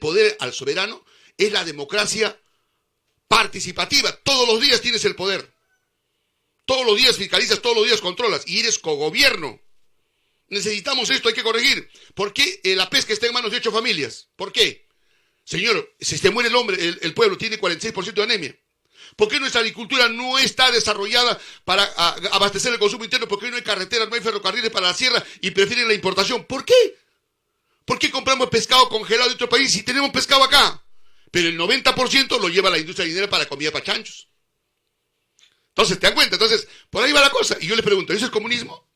poder al soberano es la democracia participativa. Todos los días tienes el poder. Todos los días fiscalizas, todos los días controlas y eres cogobierno. Necesitamos esto, hay que corregir. ¿Por qué la pesca está en manos de 8 familias? ¿Por qué? Señor, si se muere el hombre, el pueblo tiene 46% de anemia. ¿Por qué nuestra agricultura no está desarrollada para abastecer el consumo interno? ¿Por qué no hay carreteras, no hay ferrocarriles para la sierra y prefieren la importación? ¿Por qué? ¿Por qué compramos pescado congelado de otro país si tenemos pescado acá? Pero el 90% lo lleva la industria minera para comida para chanchos. Entonces, ¿te dan cuenta? Entonces, por ahí va la cosa. Y yo les pregunto, ¿eso es comunismo?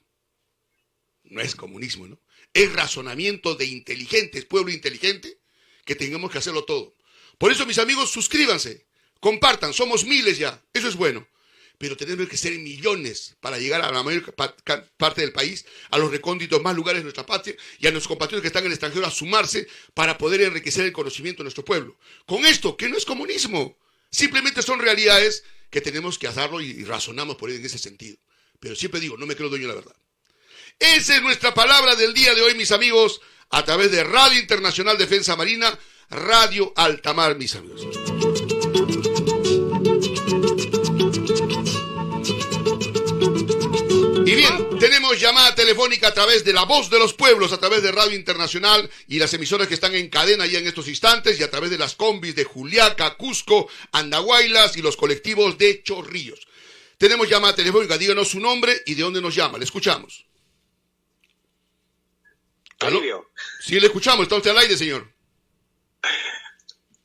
No es comunismo, ¿no? Es razonamiento de inteligentes, pueblo inteligente, que tengamos que hacerlo todo. Por eso, mis amigos, suscríbanse, compartan, somos miles ya, eso es bueno. Pero tenemos que ser millones para llegar a la mayor parte del país, a los recónditos más lugares de nuestra patria y a nuestros compatriotas que están en el extranjero a sumarse para poder enriquecer el conocimiento de nuestro pueblo. Con esto, que no es comunismo, simplemente son realidades que tenemos que hacerlo y razonamos por ello en ese sentido. Pero siempre digo, no me creo dueño de la verdad. Esa es nuestra palabra del día de hoy, mis amigos, a través de Radio Internacional Defensa Marina, Radio Altamar, mis amigos. Y bien, tenemos llamada telefónica a través de La Voz de los Pueblos, a través de Radio Internacional y las emisoras que están en cadena ya en estos instantes y a través de las combis de Juliaca, Cusco, Andahuaylas y los colectivos de Chorrillos. Tenemos llamada telefónica, díganos su nombre y de dónde nos llama, le escuchamos. Toribio. Sí, le escuchamos, está usted al aire, señor.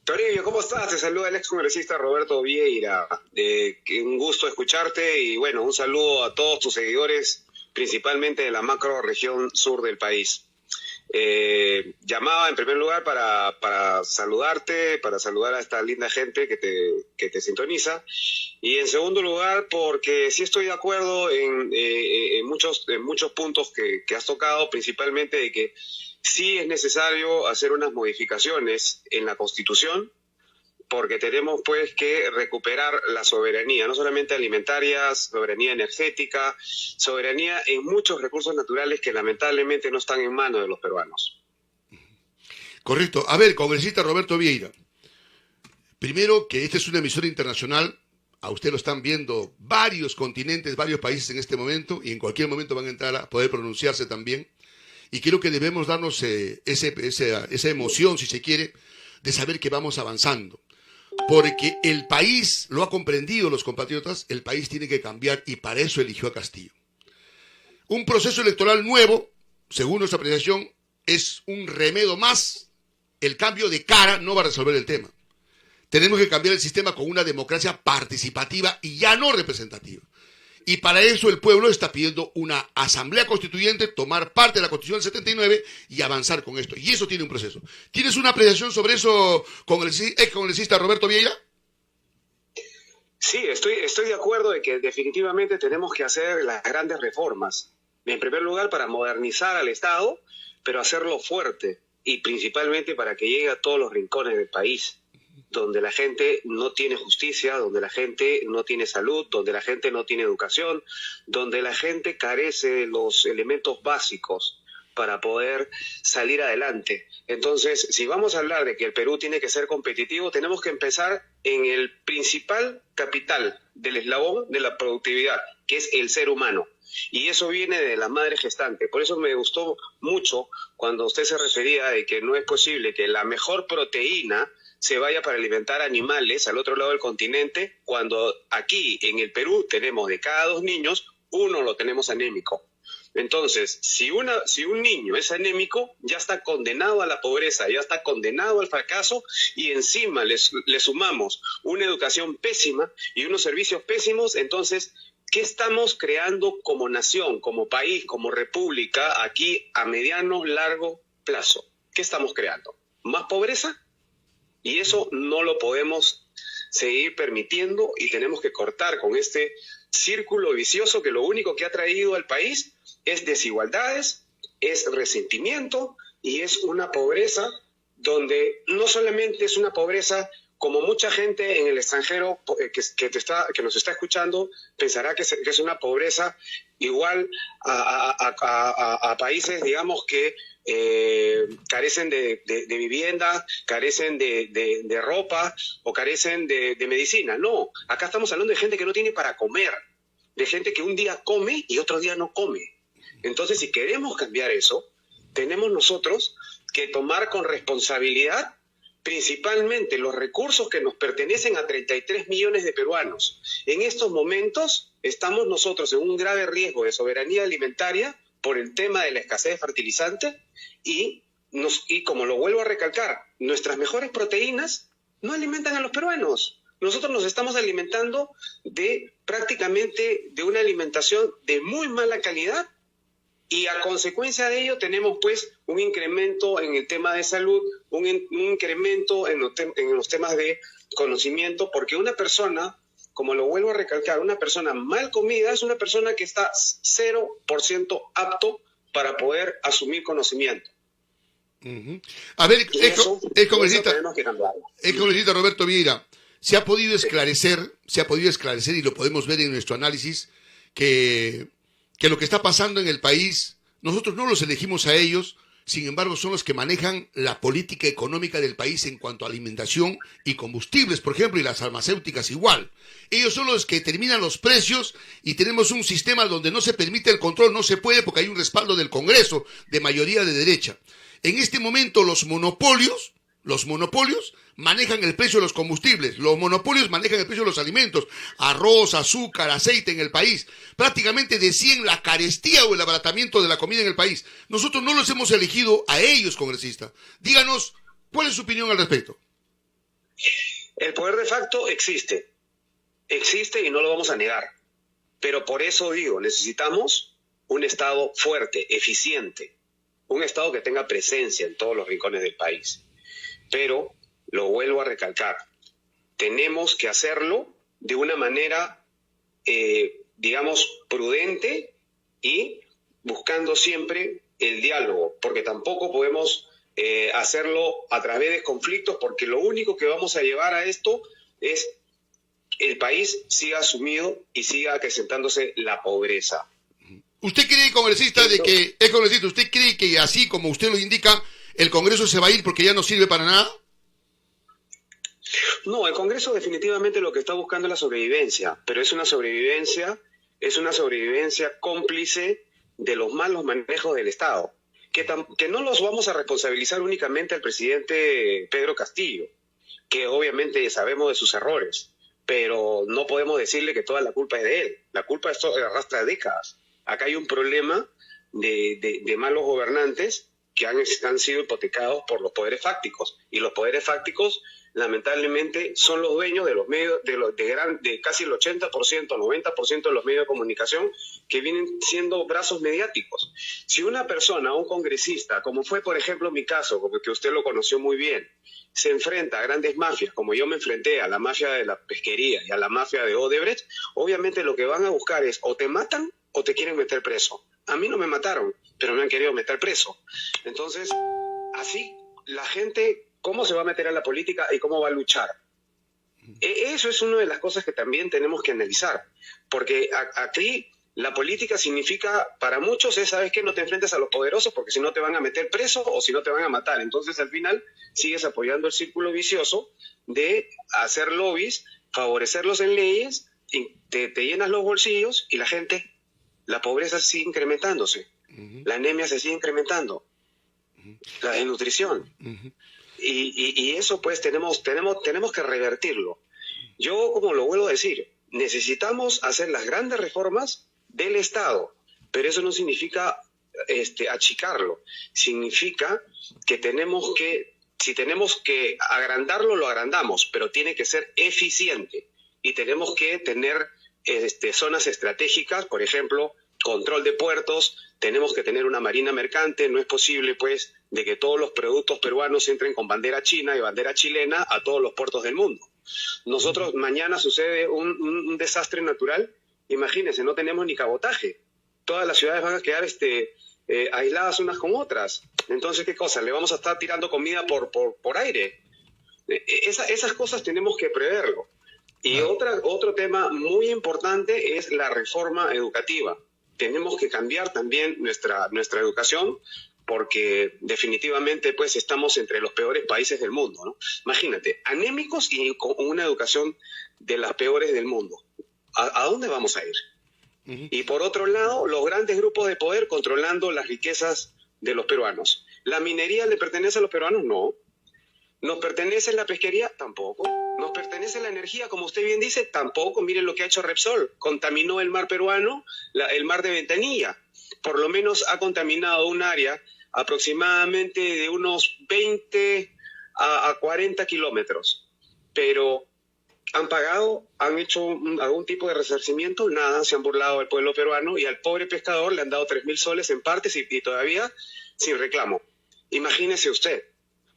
Toribio, ¿cómo estás? Te saluda el excongresista Roberto Vieira. Un gusto escucharte y bueno, un saludo a todos tus seguidores, principalmente de la macro región sur del país. Llamaba en primer lugar para saludarte, para saludar a esta linda gente que te sintoniza. Y en segundo lugar, porque sí estoy de acuerdo en muchos puntos que has tocado, principalmente de que sí es necesario hacer unas modificaciones en la Constitución, porque tenemos pues que recuperar la soberanía, no solamente alimentaria, soberanía energética, soberanía en muchos recursos naturales que lamentablemente no están en manos de los peruanos. Correcto. A ver, congresista Roberto Vieira, primero que esta es una emisora internacional, a usted lo están viendo varios continentes, varios países en este momento, y en cualquier momento van a entrar a poder pronunciarse también. Y creo que debemos darnos esa emoción, si se quiere, de saber que vamos avanzando. Porque el país lo ha comprendido, los compatriotas, el país tiene que cambiar y para eso eligió a Castillo. Un proceso electoral nuevo, según nuestra apreciación, es un remedio más. El cambio de cara no va a resolver el tema. Tenemos que cambiar el sistema con una democracia participativa y ya no representativa. Y para eso el pueblo está pidiendo una asamblea constituyente, tomar parte de la Constitución del 79 y avanzar con esto. Y eso tiene un proceso. ¿Tienes una apreciación sobre eso, excongresista Roberto Vieira? Sí, estoy de acuerdo de que definitivamente tenemos que hacer las grandes reformas. En primer lugar, para modernizar al Estado, pero hacerlo fuerte y principalmente para que llegue a todos los rincones del país, donde la gente no tiene justicia, donde la gente no tiene salud, donde la gente no tiene educación, donde la gente carece de los elementos básicos para poder salir adelante. Entonces, si vamos a hablar de que el Perú tiene que ser competitivo, tenemos que empezar en el principal capital del eslabón de la productividad, que es el ser humano. Y eso viene de la madre gestante. Por eso me gustó mucho cuando usted se refería de que no es posible que la mejor proteína se vaya para alimentar animales al otro lado del continente, cuando aquí en el Perú tenemos de cada 2 niños, 1 lo tenemos anémico. Entonces, si un niño es anémico, ya está condenado a la pobreza, ya está condenado al fracaso y encima le sumamos una educación pésima y unos servicios pésimos. Entonces, ¿qué estamos creando como nación, como país, como república aquí a mediano, largo plazo? ¿Qué estamos creando? ¿Más pobreza? Y eso no lo podemos seguir permitiendo y tenemos que cortar con este círculo vicioso que lo único que ha traído al país es desigualdades, es resentimiento y es una pobreza donde no solamente es una pobreza como mucha gente en el extranjero que nos está escuchando pensará que es una pobreza igual a países, digamos, que carecen de vivienda, carecen de ropa o carecen de medicina. No, acá estamos hablando de gente que no tiene para comer, de gente que un día come y otro día no come. Entonces, si queremos cambiar eso, tenemos nosotros que tomar con responsabilidad principalmente los recursos que nos pertenecen a 33 millones de peruanos. En estos momentos estamos nosotros en un grave riesgo de soberanía alimentaria por el tema de la escasez de fertilizantes y como lo vuelvo a recalcar, nuestras mejores proteínas no alimentan a los peruanos. Nosotros nos estamos alimentando prácticamente de una alimentación de muy mala calidad y a consecuencia de ello tenemos pues un incremento en el tema de salud, un incremento en los temas de conocimiento, porque una persona, como lo vuelvo a recalcar, una persona mal comida es una persona que está 0% apto para poder asumir conocimiento. A ver, el congresista Roberto Vieira, se ha podido esclarecer y lo podemos ver en nuestro análisis que lo que está pasando en el país, nosotros no los elegimos a ellos, sin embargo son los que manejan la política económica del país en cuanto a alimentación y combustibles, por ejemplo, y las farmacéuticas igual. Ellos son los que determinan los precios y tenemos un sistema donde no se permite el control, no se puede porque hay un respaldo del Congreso de mayoría de derecha. En este momento los monopolios manejan el precio de los combustibles, los monopolios manejan el precio de los alimentos, arroz, azúcar, aceite en el país. Prácticamente deciden la carestía o el abaratamiento de la comida en el país. Nosotros no los hemos elegido a ellos, congresista. Díganos, ¿cuál es su opinión al respecto? El poder de facto existe y no lo vamos a negar. Pero por eso digo, necesitamos un Estado fuerte, eficiente, un Estado que tenga presencia en todos los rincones del país. Pero, lo vuelvo a recalcar, tenemos que hacerlo de una manera, digamos, prudente y buscando siempre el diálogo, porque tampoco podemos hacerlo a través de conflictos, porque lo único que vamos a llevar a esto es que el país siga sumido y siga acrecentándose la pobreza. ¿Usted cree, congresista, usted cree que así como usted lo indica, el Congreso se va a ir porque ya no sirve para nada? No, el Congreso definitivamente lo que está buscando es la sobrevivencia, pero es una sobrevivencia cómplice de los malos manejos del Estado, que no los vamos a responsabilizar únicamente al presidente Pedro Castillo, que obviamente sabemos de sus errores, pero no podemos decirle que toda la culpa es de él. La culpa arrastra décadas. Acá hay un problema de malos gobernantes que han sido hipotecados por los poderes fácticos, y los poderes fácticos lamentablemente son los dueños de los medios, de casi el 80%, 90% de los medios de comunicación, que vienen siendo brazos mediáticos. Si una persona, un congresista, como fue por ejemplo mi caso, como que usted lo conoció muy bien, se enfrenta a grandes mafias, como yo me enfrenté a la mafia de la pesquería y a la mafia de Odebrecht, obviamente lo que van a buscar es o te matan o te quieren meter preso. A mí no me mataron, pero me han querido meter preso. Entonces, así la gente, ¿cómo se va a meter a la política y cómo va a luchar? Eso es una de las cosas que también tenemos que analizar, porque aquí la política significa, para muchos, ¿sabes qué? No te enfrentes a los poderosos porque si no te van a meter preso o si no te van a matar. Entonces, al final, sigues apoyando el círculo vicioso de hacer lobbies, favorecerlos en leyes, y te llenas los bolsillos y la pobreza sigue incrementándose, la anemia se sigue incrementando, la desnutrición. Y eso pues tenemos que revertirlo. Yo, como lo vuelvo a decir, necesitamos hacer las grandes reformas del Estado, pero eso no significa achicarlo, significa que si tenemos que agrandarlo, lo agrandamos, pero tiene que ser eficiente y tenemos que tener zonas estratégicas, por ejemplo, control de puertos, tenemos que tener una marina mercante, no es posible pues de que todos los productos peruanos entren con bandera china y bandera chilena a todos los puertos del mundo. Nosotros, mañana sucede un desastre natural, imagínense, no tenemos ni cabotaje, todas las ciudades van a quedar aisladas unas con otras. Entonces, ¿qué cosa? ¿Le vamos a estar tirando comida por aire? Esas cosas tenemos que preverlo. Y otro tema muy importante es la reforma educativa. Tenemos que cambiar también nuestra educación, porque definitivamente pues estamos entre los peores países del mundo, ¿no? Imagínate, anémicos y con una educación de las peores del mundo. ¿A dónde vamos a ir? Y por otro lado, los grandes grupos de poder controlando las riquezas de los peruanos. ¿La minería le pertenece a los peruanos? No. ¿Nos pertenece la pesquería? Tampoco. ¿Nos pertenece la energía, como usted bien dice? Tampoco. Miren lo que ha hecho Repsol. Contaminó el mar peruano, el mar de Ventanilla. Por lo menos ha contaminado un área aproximadamente de unos 20 a 40 kilómetros. Pero ¿han pagado? ¿Han hecho algún tipo de resarcimiento? Nada. Se han burlado del pueblo peruano y al pobre pescador le han dado 3.000 soles en partes y todavía sin reclamo. Imagínese usted.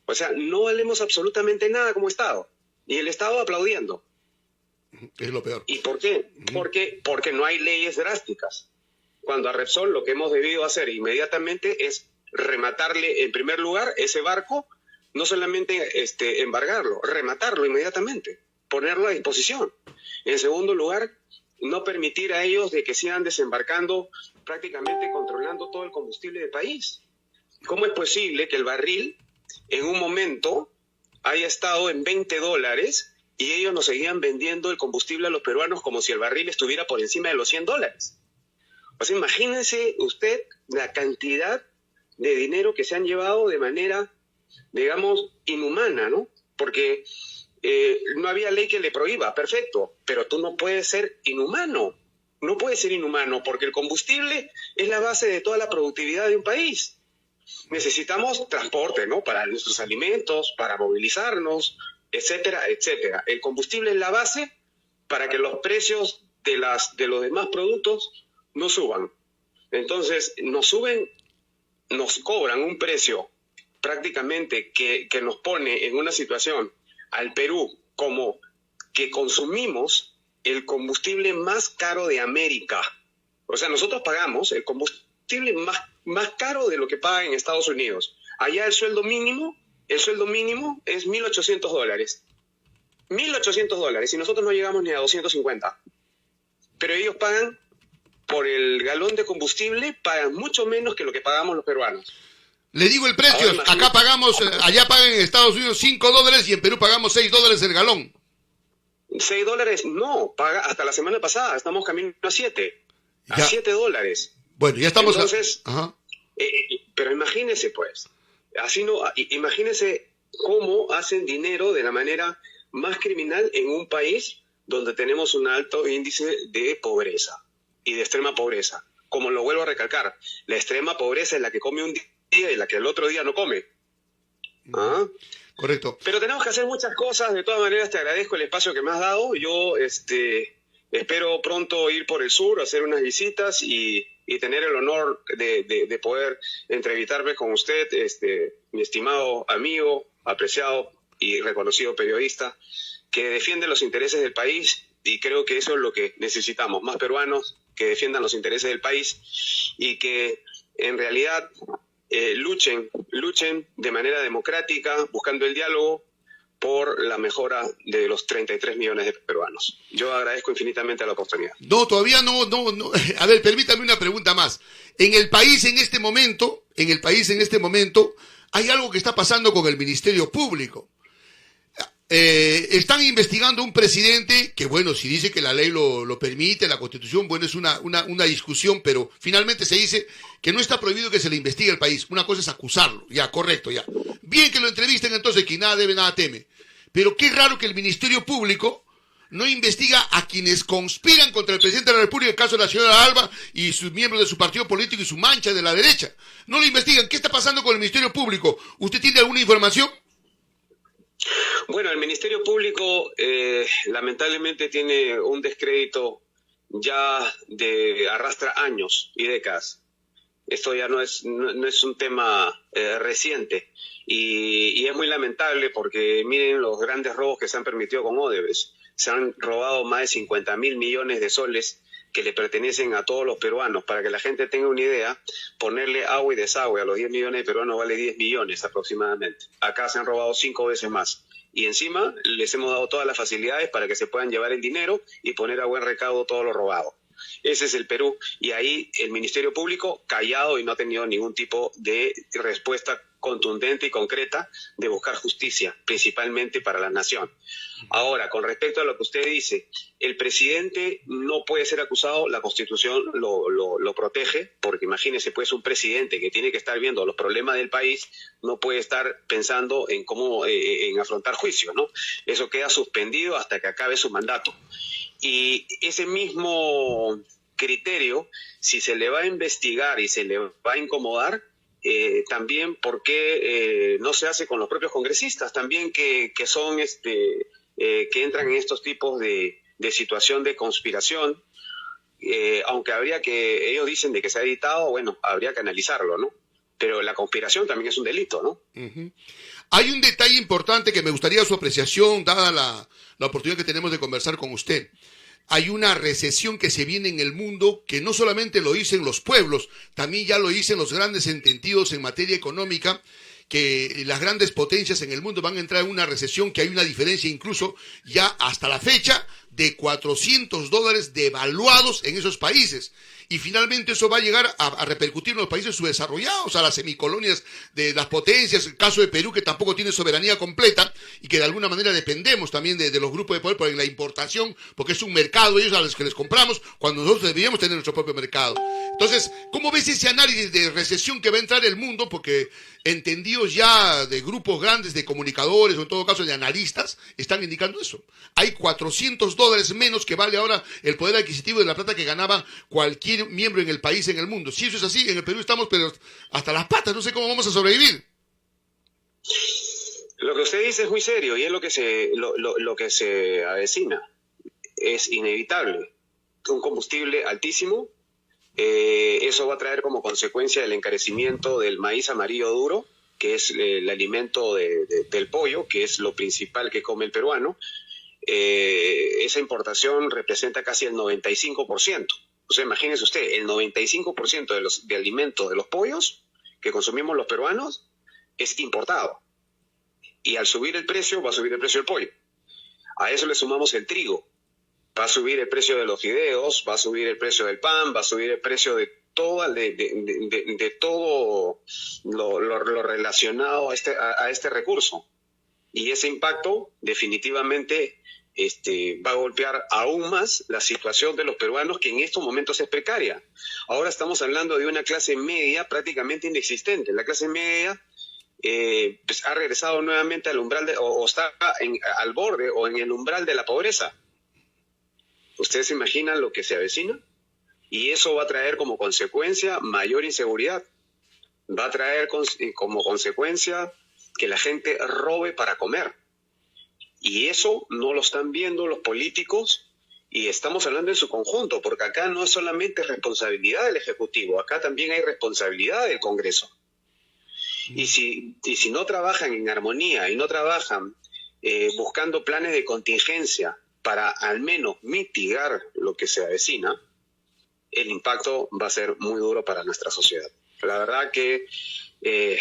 O sea, no valemos absolutamente nada como Estado. Y el Estado aplaudiendo. Es lo peor. ¿Y por qué? Porque no hay leyes drásticas. Cuando a Repsol lo que hemos debido hacer inmediatamente es rematarle, en primer lugar, ese barco, no solamente embargarlo, rematarlo inmediatamente, ponerlo a disposición. En segundo lugar, no permitir a ellos de que sigan desembarcando, prácticamente controlando todo el combustible del país. ¿Cómo es posible que el barril en un momento haya estado en $20 y ellos nos seguían vendiendo el combustible a los peruanos como si el barril estuviera por encima de los $100? O sea, imagínense usted la cantidad de dinero que se han llevado de manera, digamos, inhumana, ¿no? Porque no había ley que le prohíba, perfecto, pero tú no puedes ser inhumano. No puedes ser inhumano porque el combustible es la base de toda la productividad de un país. Necesitamos transporte, ¿no? Para nuestros alimentos, para movilizarnos, etcétera, etcétera. El combustible es la base para que los precios de los demás productos no suban. Entonces, nos cobran un precio prácticamente que nos pone en una situación al Perú como que consumimos el combustible más caro de América. O sea, nosotros pagamos el combustible más caro de lo que paga en Estados Unidos. Allá el sueldo mínimo es $1.800. $1.800 y nosotros no llegamos ni a 250. Pero ellos pagan por el galón de combustible, pagan mucho menos que lo que pagamos los peruanos. Le digo el precio, acá pagamos, allá pagan en Estados Unidos $5 y en Perú pagamos $6 el galón. $6 no, paga hasta la semana pasada, estamos camino a 7. A $7. Bueno, ya estamos... Entonces, pero imagínese pues, imagínese cómo hacen dinero de la manera más criminal en un país donde tenemos un alto índice de pobreza y de extrema pobreza. Como lo vuelvo a recalcar, la extrema pobreza es la que come un día y la que el otro día no come. ¿Ah? Correcto. Pero tenemos que hacer muchas cosas. De todas maneras, te agradezco el espacio que me has dado. Yo espero pronto ir por el sur, hacer unas visitas y tener el honor de poder entrevistarme con usted, mi estimado amigo, apreciado y reconocido periodista, que defiende los intereses del país, y creo que eso es lo que necesitamos, más peruanos que defiendan los intereses del país y que en realidad luchen de manera democrática, buscando el diálogo por la mejora de los 33 millones de peruanos. Yo agradezco infinitamente la oportunidad. No, todavía no. A ver, permítame una pregunta más. En el país en este momento, hay algo que está pasando con el Ministerio Público. Están investigando a un presidente que, bueno, si dice que la ley lo permite, la Constitución, bueno, es una discusión, pero finalmente se dice que no está prohibido que se le investigue al país. Una cosa es acusarlo, ya, correcto, ya. Bien que lo entrevisten entonces, que nada debe, nada teme. Pero qué raro que el Ministerio Público no investiga a quienes conspiran contra el presidente de la República, el caso de la señora Alba y sus miembros de su partido político y su mancha de la derecha. No lo investigan. ¿Qué está pasando con el Ministerio Público? ¿Usted tiene alguna información? Bueno, el Ministerio Público lamentablemente tiene un descrédito ya arrastra años y décadas. Esto ya no es un tema reciente y es muy lamentable porque miren los grandes robos que se han permitido con Odebrecht. Se han robado más de 50.000 millones de soles que le pertenecen a todos los peruanos. Para que la gente tenga una idea, ponerle agua y desagüe a los 10 millones de peruanos vale 10 millones aproximadamente. Acá se han robado 5 veces más. Y encima les hemos dado todas las facilidades para que se puedan llevar el dinero y poner a buen recaudo todo lo robado. Ese es el Perú, y ahí el Ministerio Público callado y no ha tenido ningún tipo de respuesta contundente y concreta de buscar justicia, principalmente para la nación. Ahora, con respecto a lo que usted dice, el presidente no puede ser acusado, la Constitución lo protege, porque imagínese, pues, un presidente que tiene que estar viendo los problemas del país, no puede estar pensando en cómo en afrontar juicios, ¿no? Eso queda suspendido hasta que acabe su mandato. Y ese mismo criterio, si se le va a investigar y se le va a incomodar, también por qué no se hace con los propios congresistas, también que son que entran en estos tipos de situación de conspiración, aunque ellos dicen de que se ha editado, bueno, habría que analizarlo, ¿no? Pero la conspiración también es un delito, ¿no? Uh-huh. Hay un detalle importante que me gustaría su apreciación, dada la oportunidad que tenemos de conversar con usted. Hay una recesión que se viene en el mundo que no solamente lo dicen los pueblos, también ya lo dicen los grandes entendidos en materia económica, que las grandes potencias en el mundo van a entrar en una recesión, que hay una diferencia incluso ya hasta la fecha de $400 devaluados en esos países. Y finalmente eso va a llegar a repercutir en los países subdesarrollados, a las semicolonias de las potencias, el caso de Perú, que tampoco tiene soberanía completa y que de alguna manera dependemos también de los grupos de poder por la importación, porque es un mercado ellos a los que les compramos, cuando nosotros deberíamos tener nuestro propio mercado. Entonces, ¿cómo ves ese análisis de recesión que va a entrar el mundo? Porque entendidos ya de grupos grandes de comunicadores o en todo caso de analistas están indicando eso. Hay $400 menos que vale ahora el poder adquisitivo de la plata que ganaba cualquier miembro en el país, en el mundo. Si eso es así, en el Perú estamos pero hasta las patas, no sé cómo vamos a sobrevivir. Lo que usted dice es muy serio y es lo que se avecina. Es inevitable. Un combustible altísimo, eso va a traer como consecuencia el encarecimiento del maíz amarillo duro, que es el alimento del pollo, que es lo principal que come el peruano. Esa importación representa casi el 95%. O sea, imagínese usted, el 95% de alimentos de los pollos que consumimos los peruanos es importado. Y al subir el precio, va a subir el precio del pollo. A eso le sumamos el trigo. Va a subir el precio de los fideos, va a subir el precio del pan, va a subir el precio de todo lo relacionado a este recurso. Y ese impacto definitivamente va a golpear aún más la situación de los peruanos, que en estos momentos es precaria. Ahora estamos hablando de una clase media prácticamente inexistente. La clase media pues ha regresado nuevamente al umbral o está al borde o en el umbral de la pobreza. ¿Ustedes se imaginan lo que se avecina? Y eso va a traer como consecuencia mayor inseguridad. Va a traer como consecuencia que la gente robe para comer. Y eso no lo están viendo los políticos, y estamos hablando en su conjunto, porque acá no es solamente responsabilidad del Ejecutivo, acá también hay responsabilidad del Congreso. Y si no trabajan en armonía y no trabajan buscando planes de contingencia para al menos mitigar lo que se avecina, el impacto va a ser muy duro para nuestra sociedad. La verdad que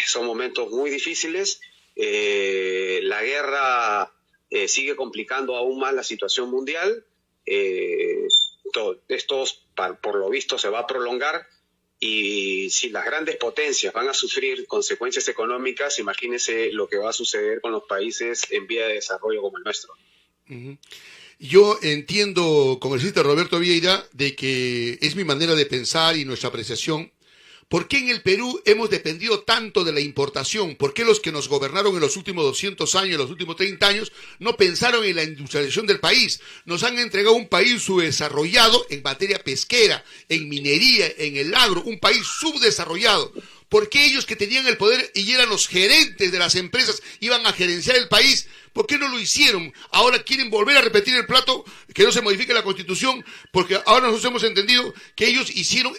son momentos muy difíciles. La guerra sigue complicando aún más la situación mundial. Esto, por lo visto, se va a prolongar. Y si las grandes potencias van a sufrir consecuencias económicas, imagínense lo que va a suceder con los países en vía de desarrollo como el nuestro. Uh-huh. Yo entiendo, congresista Roberto Vieira, de que es mi manera de pensar y nuestra apreciación. ¿Por qué en el Perú hemos dependido tanto de la importación? ¿Por qué los que nos gobernaron en los últimos 200 años, en los últimos 30 años, no pensaron en la industrialización del país? Nos han entregado un país subdesarrollado en materia pesquera, en minería, en el agro, un país subdesarrollado. ¿Por qué ellos que tenían el poder y eran los gerentes de las empresas iban a gerenciar el país? ¿Por qué no lo hicieron? Ahora quieren volver a repetir el plato, que no se modifique la Constitución, porque ahora nosotros hemos entendido que ellos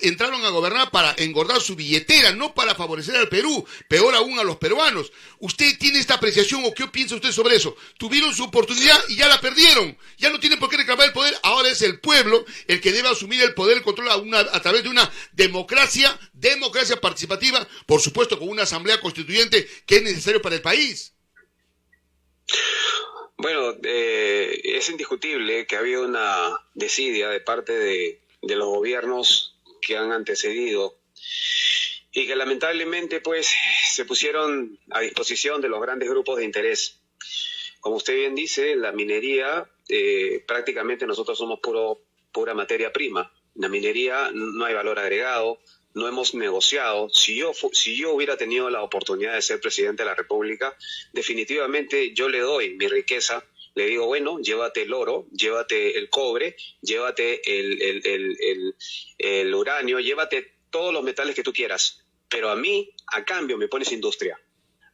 entraron a gobernar para engordar su billetera, no para favorecer al Perú, peor aún a los peruanos. ¿Usted tiene esta apreciación o qué piensa usted sobre eso? Tuvieron su oportunidad y ya la perdieron. Ya no tienen por qué reclamar el poder. Ahora es el pueblo el que debe asumir el poder, el control a través de una democracia participativa, por supuesto con una asamblea constituyente que es necesario para el país. Bueno, es indiscutible que ha habido una desidia de parte de los gobiernos que han antecedido y que lamentablemente pues se pusieron a disposición de los grandes grupos de interés. Como usted bien dice, la minería, prácticamente nosotros somos pura materia prima. En la minería no hay valor agregado, no hemos negociado. Si yo hubiera tenido la oportunidad de ser presidente de la República, definitivamente yo le doy mi riqueza, le digo, bueno, llévate el oro, llévate el cobre, llévate el uranio, llévate todos los metales que tú quieras, pero a mí, a cambio, me pones industria.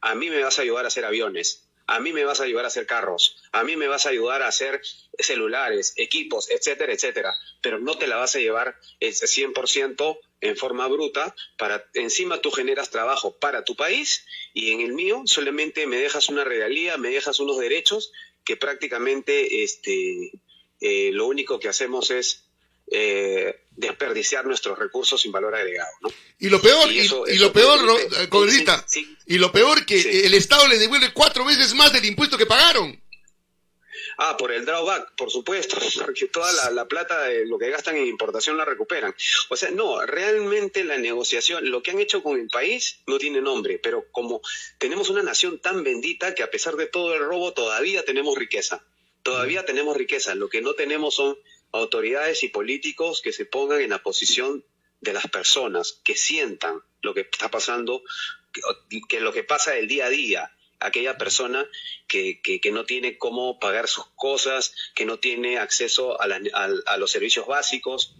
A mí me vas a ayudar a hacer aviones, a mí me vas a ayudar a hacer carros, a mí me vas a ayudar a hacer celulares, equipos, etcétera, etcétera, pero no te la vas a llevar ese 100% en forma bruta, encima tú generas trabajo para tu país y en el mío solamente me dejas una regalía, me dejas unos derechos que prácticamente lo único que hacemos es desperdiciar nuestros recursos sin valor agregado, ¿no? Y lo peor, congresista, y lo peor que sí, el Estado le devuelve 4 veces más del impuesto que pagaron. Por el drawback, por supuesto, porque toda la plata de lo que gastan en importación la recuperan. O sea, no, realmente la negociación, lo que han hecho con el país no tiene nombre, pero como tenemos una nación tan bendita que a pesar de todo el robo todavía tenemos riqueza. Todavía tenemos riqueza. Lo que no tenemos son autoridades y políticos que se pongan en la posición de las personas, que sientan lo que está pasando, que lo que pasa el día a día. Aquella persona que no tiene cómo pagar sus cosas, que no tiene acceso a los servicios básicos.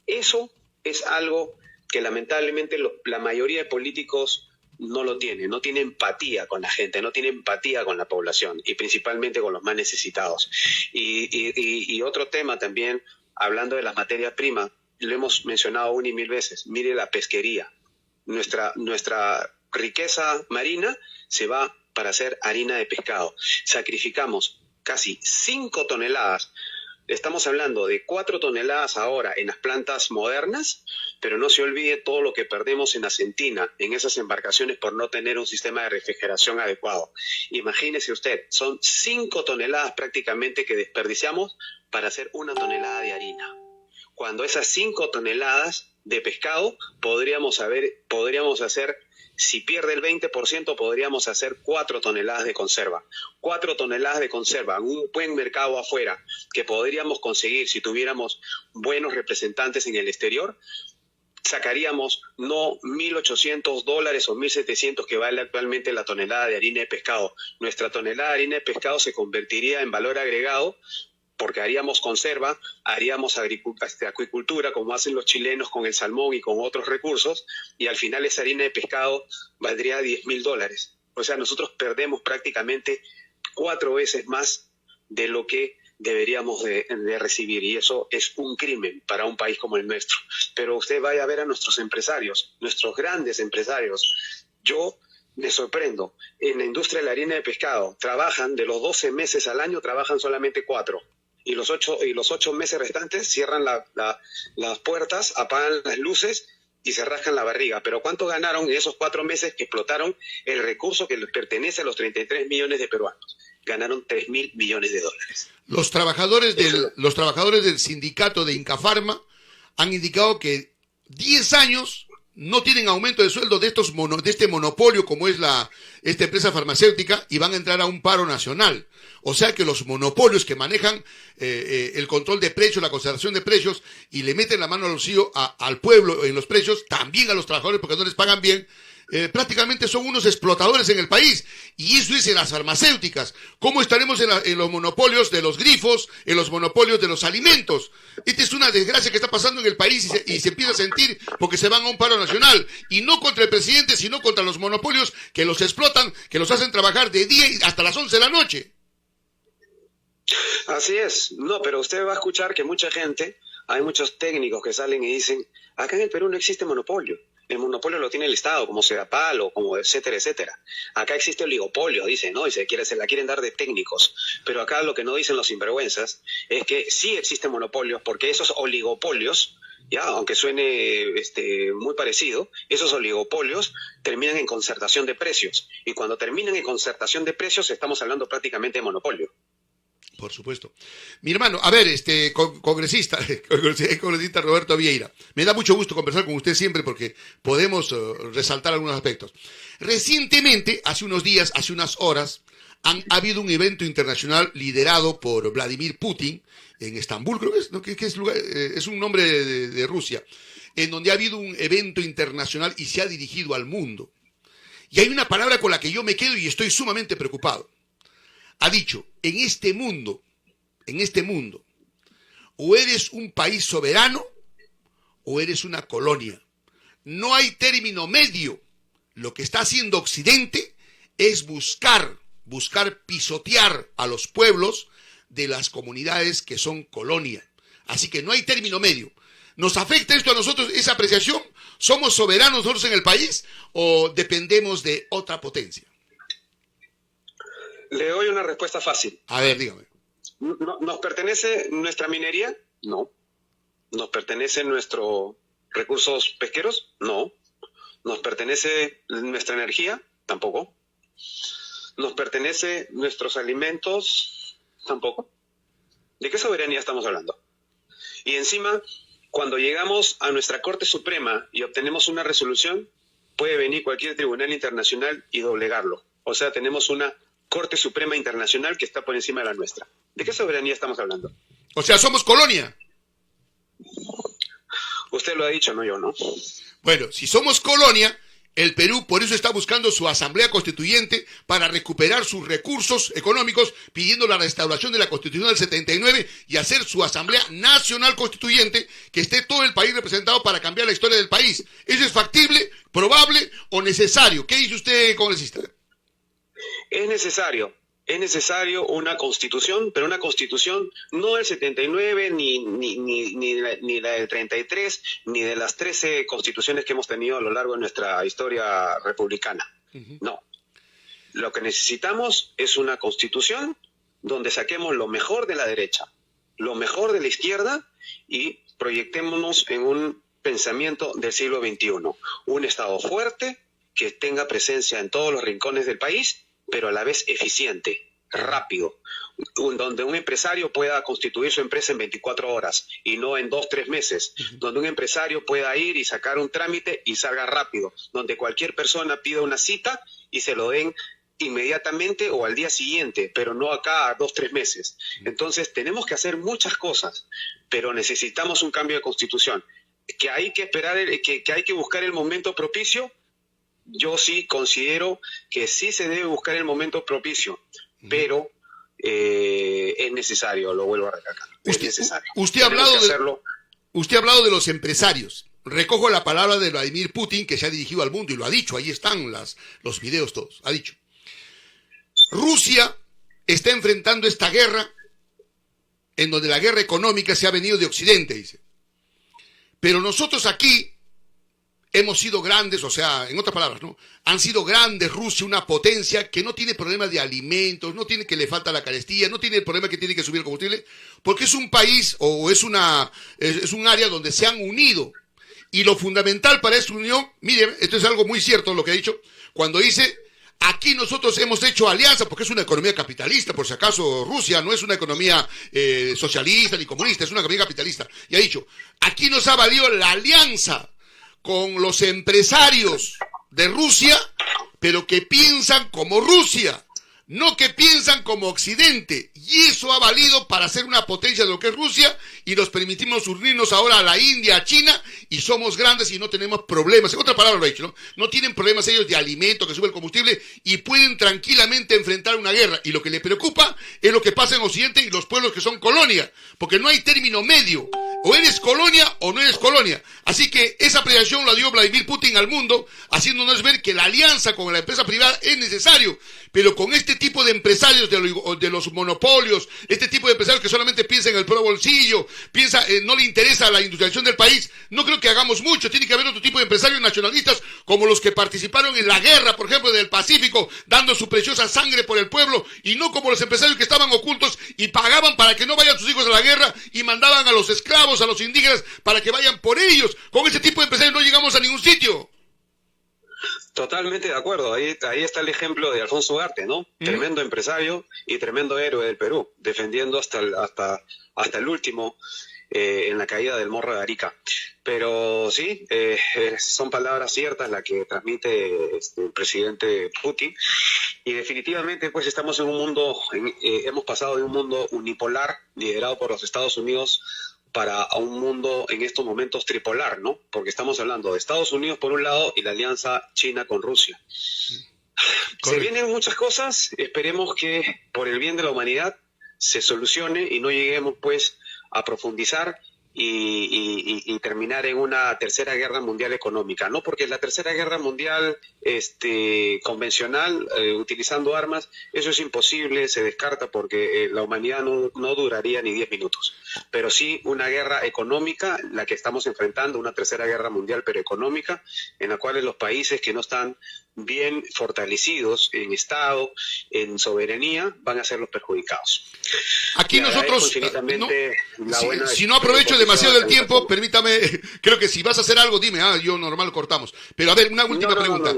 Eso es algo que lamentablemente la mayoría de políticos no lo tiene, no tiene empatía con la gente, no tiene empatía con la población y principalmente con los más necesitados. Y otro tema también, hablando de las materias primas, lo hemos mencionado una y mil veces, mire la pesquería. Nuestra riqueza marina se va para hacer harina de pescado. Sacrificamos casi 5 toneladas. Estamos hablando de 4 toneladas ahora en las plantas modernas, pero no se olvide todo lo que perdemos en Argentina, en esas embarcaciones por no tener un sistema de refrigeración adecuado. Imagínese usted, son 5 toneladas prácticamente que desperdiciamos para hacer 1 tonelada de harina. Cuando esas 5 toneladas de pescado podríamos hacer, si pierde el 20%, podríamos hacer 4 toneladas de conserva. 4 toneladas de conserva en un buen mercado afuera que podríamos conseguir si tuviéramos buenos representantes en el exterior. Sacaríamos no $1.800 o $1.700 que vale actualmente la tonelada de harina de pescado. Nuestra tonelada de harina de pescado se convertiría en valor agregado porque haríamos conserva, haríamos acuicultura, como hacen los chilenos con el salmón y con otros recursos, y al final esa harina de pescado valdría $10.000. O sea, nosotros perdemos prácticamente 4 veces más de lo que deberíamos de recibir, y eso es un crimen para un país como el nuestro. Pero usted vaya a ver a nuestros empresarios, nuestros grandes empresarios. Yo me sorprendo, en la industria de la harina de pescado trabajan, de los 12 meses al año, trabajan solamente 4. Y los 8 meses restantes cierran las puertas, apagan las luces y se rascan la barriga. Pero ¿cuánto ganaron en esos 4 meses que explotaron el recurso que les pertenece a los 33 millones de peruanos? Ganaron $3.000 millones. Los trabajadores del sindicato de Incafarma han indicado que 10 años no tienen aumento de sueldo de este monopolio como es esta empresa farmacéutica, y van a entrar a un paro nacional. O sea que los monopolios que manejan el control de precios, la concentración de precios, y le meten la mano al bolsillo al pueblo en los precios, también a los trabajadores porque no les pagan bien, prácticamente son unos explotadores en el país. Y eso es en las farmacéuticas. ¿Cómo estaremos en los monopolios de los grifos, en los monopolios de los alimentos? Esta es una desgracia que está pasando en el país y se empieza a sentir porque se van a un paro nacional. Y no contra el presidente, sino contra los monopolios que los explotan, que los hacen trabajar de día hasta las 11 de la noche. Así es. No, pero usted va a escuchar que mucha gente, hay muchos técnicos que salen y dicen, acá en el Perú no existe monopolio. El monopolio lo tiene el Estado, como Sedapal o como etcétera, etcétera. Acá existe oligopolio, dicen, ¿no? Y se la quieren dar de técnicos. Pero acá lo que no dicen los sinvergüenzas es que sí existen monopolios, porque esos oligopolios, ya, aunque suene muy parecido, esos oligopolios terminan en concertación de precios. Y cuando terminan en concertación de precios, estamos hablando prácticamente de monopolio. Por supuesto. Mi hermano, a ver, congresista Roberto Vieira, me da mucho gusto conversar con usted siempre porque podemos resaltar algunos aspectos. Recientemente, hace unos días, hace unas horas, ha habido un evento internacional liderado por Vladimir Putin en Estambul, creo que es, ¿no? ¿Qué es lugar? Es un nombre de Rusia, en donde ha habido un evento internacional y se ha dirigido al mundo. Y hay una palabra con la que yo me quedo y estoy sumamente preocupado. Ha dicho, en este mundo, o eres un país soberano o eres una colonia. No hay término medio. Lo que está haciendo Occidente es buscar pisotear a los pueblos de las comunidades que son colonia. Así que no hay término medio. ¿Nos afecta esto a nosotros, esa apreciación? ¿Somos soberanos nosotros en el país o dependemos de otra potencia? Le doy una respuesta fácil. A ver, dígame. ¿Nos pertenece nuestra minería? No. ¿Nos pertenecen nuestros recursos pesqueros? No. ¿Nos pertenece nuestra energía? Tampoco. ¿Nos pertenece nuestros alimentos? Tampoco. ¿De qué soberanía estamos hablando? Y encima, cuando llegamos a nuestra Corte Suprema y obtenemos una resolución, puede venir cualquier tribunal internacional y doblegarlo. O sea, tenemos una Corte Suprema Internacional que está por encima de la nuestra. ¿De qué soberanía estamos hablando? O sea, somos colonia. Usted lo ha dicho, no yo, ¿no? Bueno, si somos colonia, el Perú por eso está buscando su asamblea constituyente para recuperar sus recursos económicos, pidiendo la restauración de la Constitución del 79 y hacer su asamblea nacional constituyente, que esté todo el país representado para cambiar la historia del país. ¿Eso es factible, probable o necesario? ¿Qué dice usted, congresista? Es necesario una constitución, pero una constitución no del 79, ni la del 33, ni de las 13 constituciones que hemos tenido a lo largo de nuestra historia republicana. No. Lo que necesitamos es una constitución donde saquemos lo mejor de la derecha, lo mejor de la izquierda y proyectémonos en un pensamiento del siglo XXI. Un Estado fuerte que tenga presencia en todos los rincones del país, pero a la vez eficiente, rápido, donde un empresario pueda constituir su empresa en 24 horas y no en 2-3 meses, donde un empresario pueda ir y sacar un trámite y salga rápido, donde cualquier persona pida una cita y se lo den inmediatamente o al día siguiente, pero no acá a 2-3 meses. Entonces tenemos que hacer muchas cosas, pero necesitamos un cambio de constitución. Que hay que esperar, que hay que buscar el momento propicio. Yo sí considero que sí se debe buscar el momento propicio, pero es necesario, lo vuelvo a recalcar. Es necesario. Usted ha hablado de los empresarios. Recojo la palabra de Vladimir Putin, que se ha dirigido al mundo y lo ha dicho. Ahí están los videos todos. Ha dicho: Rusia está enfrentando esta guerra en donde la guerra económica se ha venido de Occidente, dice. Pero nosotros aquí hemos sido grandes, o sea, en otras palabras, ¿no? Han sido grandes Rusia, una potencia que no tiene problemas de alimentos, no tiene que le falta la carestía, no tiene el problema que tiene que subir el combustible, porque es un país o es un área donde se han unido. Y lo fundamental para esta unión, miren, esto es algo muy cierto lo que ha dicho, cuando dice, aquí nosotros hemos hecho alianza, porque es una economía capitalista, por si acaso Rusia no es una economía socialista ni comunista, es una economía capitalista. Y ha dicho, aquí nos ha valido la alianza con los empresarios de Rusia, pero que piensan como Rusia, no que piensan como Occidente. Y eso ha valido para ser una potencia de lo que es Rusia, y nos permitimos unirnos ahora a la India, a China, y somos grandes y no tenemos problemas. En otra palabra lo he dicho, ¿no? No tienen problemas ellos de alimento, que sube el combustible, y pueden tranquilamente enfrentar una guerra. Y lo que les preocupa es lo que pasa en Occidente y los pueblos que son colonia, porque no hay término medio. O eres colonia o no eres colonia. Así que esa apreciación la dio Vladimir Putin al mundo, haciéndonos ver que la alianza con la empresa privada es necesario. Pero con este tipo de empresarios de los monopolios, este tipo de empresarios que solamente piensan en el pro bolsillo, no le interesa la industrialización del país, no creo que hagamos mucho. Tiene que haber otro tipo de empresarios nacionalistas como los que participaron en la guerra, por ejemplo, del Pacífico, dando su preciosa sangre por el pueblo, y no como los empresarios que estaban ocultos y pagaban para que no vayan sus hijos a la guerra y mandaban a los esclavos, a los indígenas, para que vayan por ellos. Con ese tipo de empresarios no llegamos a ningún sitio. Totalmente de acuerdo. Ahí está el ejemplo de Alfonso Ugarte, ¿no? Tremendo empresario y tremendo héroe del Perú, defendiendo hasta el último en la caída del Morro de Arica. Pero sí, son palabras ciertas las que transmite el presidente Putin, y definitivamente pues estamos en un mundo, hemos pasado de un mundo unipolar liderado por los Estados Unidos a un mundo en estos momentos tripolar, ¿no? Porque estamos hablando de Estados Unidos por un lado y la alianza China con Rusia. Se vienen muchas cosas, esperemos que por el bien de la humanidad se solucione y no lleguemos pues a profundizar y terminar en una tercera guerra mundial económica, ¿no? Porque la tercera guerra mundial convencional, utilizando armas, eso es imposible, se descarta, porque la humanidad no duraría ni 10 minutos. Pero sí una guerra económica, la que estamos enfrentando, una tercera guerra mundial, pero económica, en la cual los países que no están bien fortalecidos en Estado, en soberanía, van a ser los perjudicados. Aquí nosotros, si no aprovecho demasiado el tiempo, permítame, creo que si vas a hacer algo, dime, yo normal cortamos. Pero a ver, una última pregunta.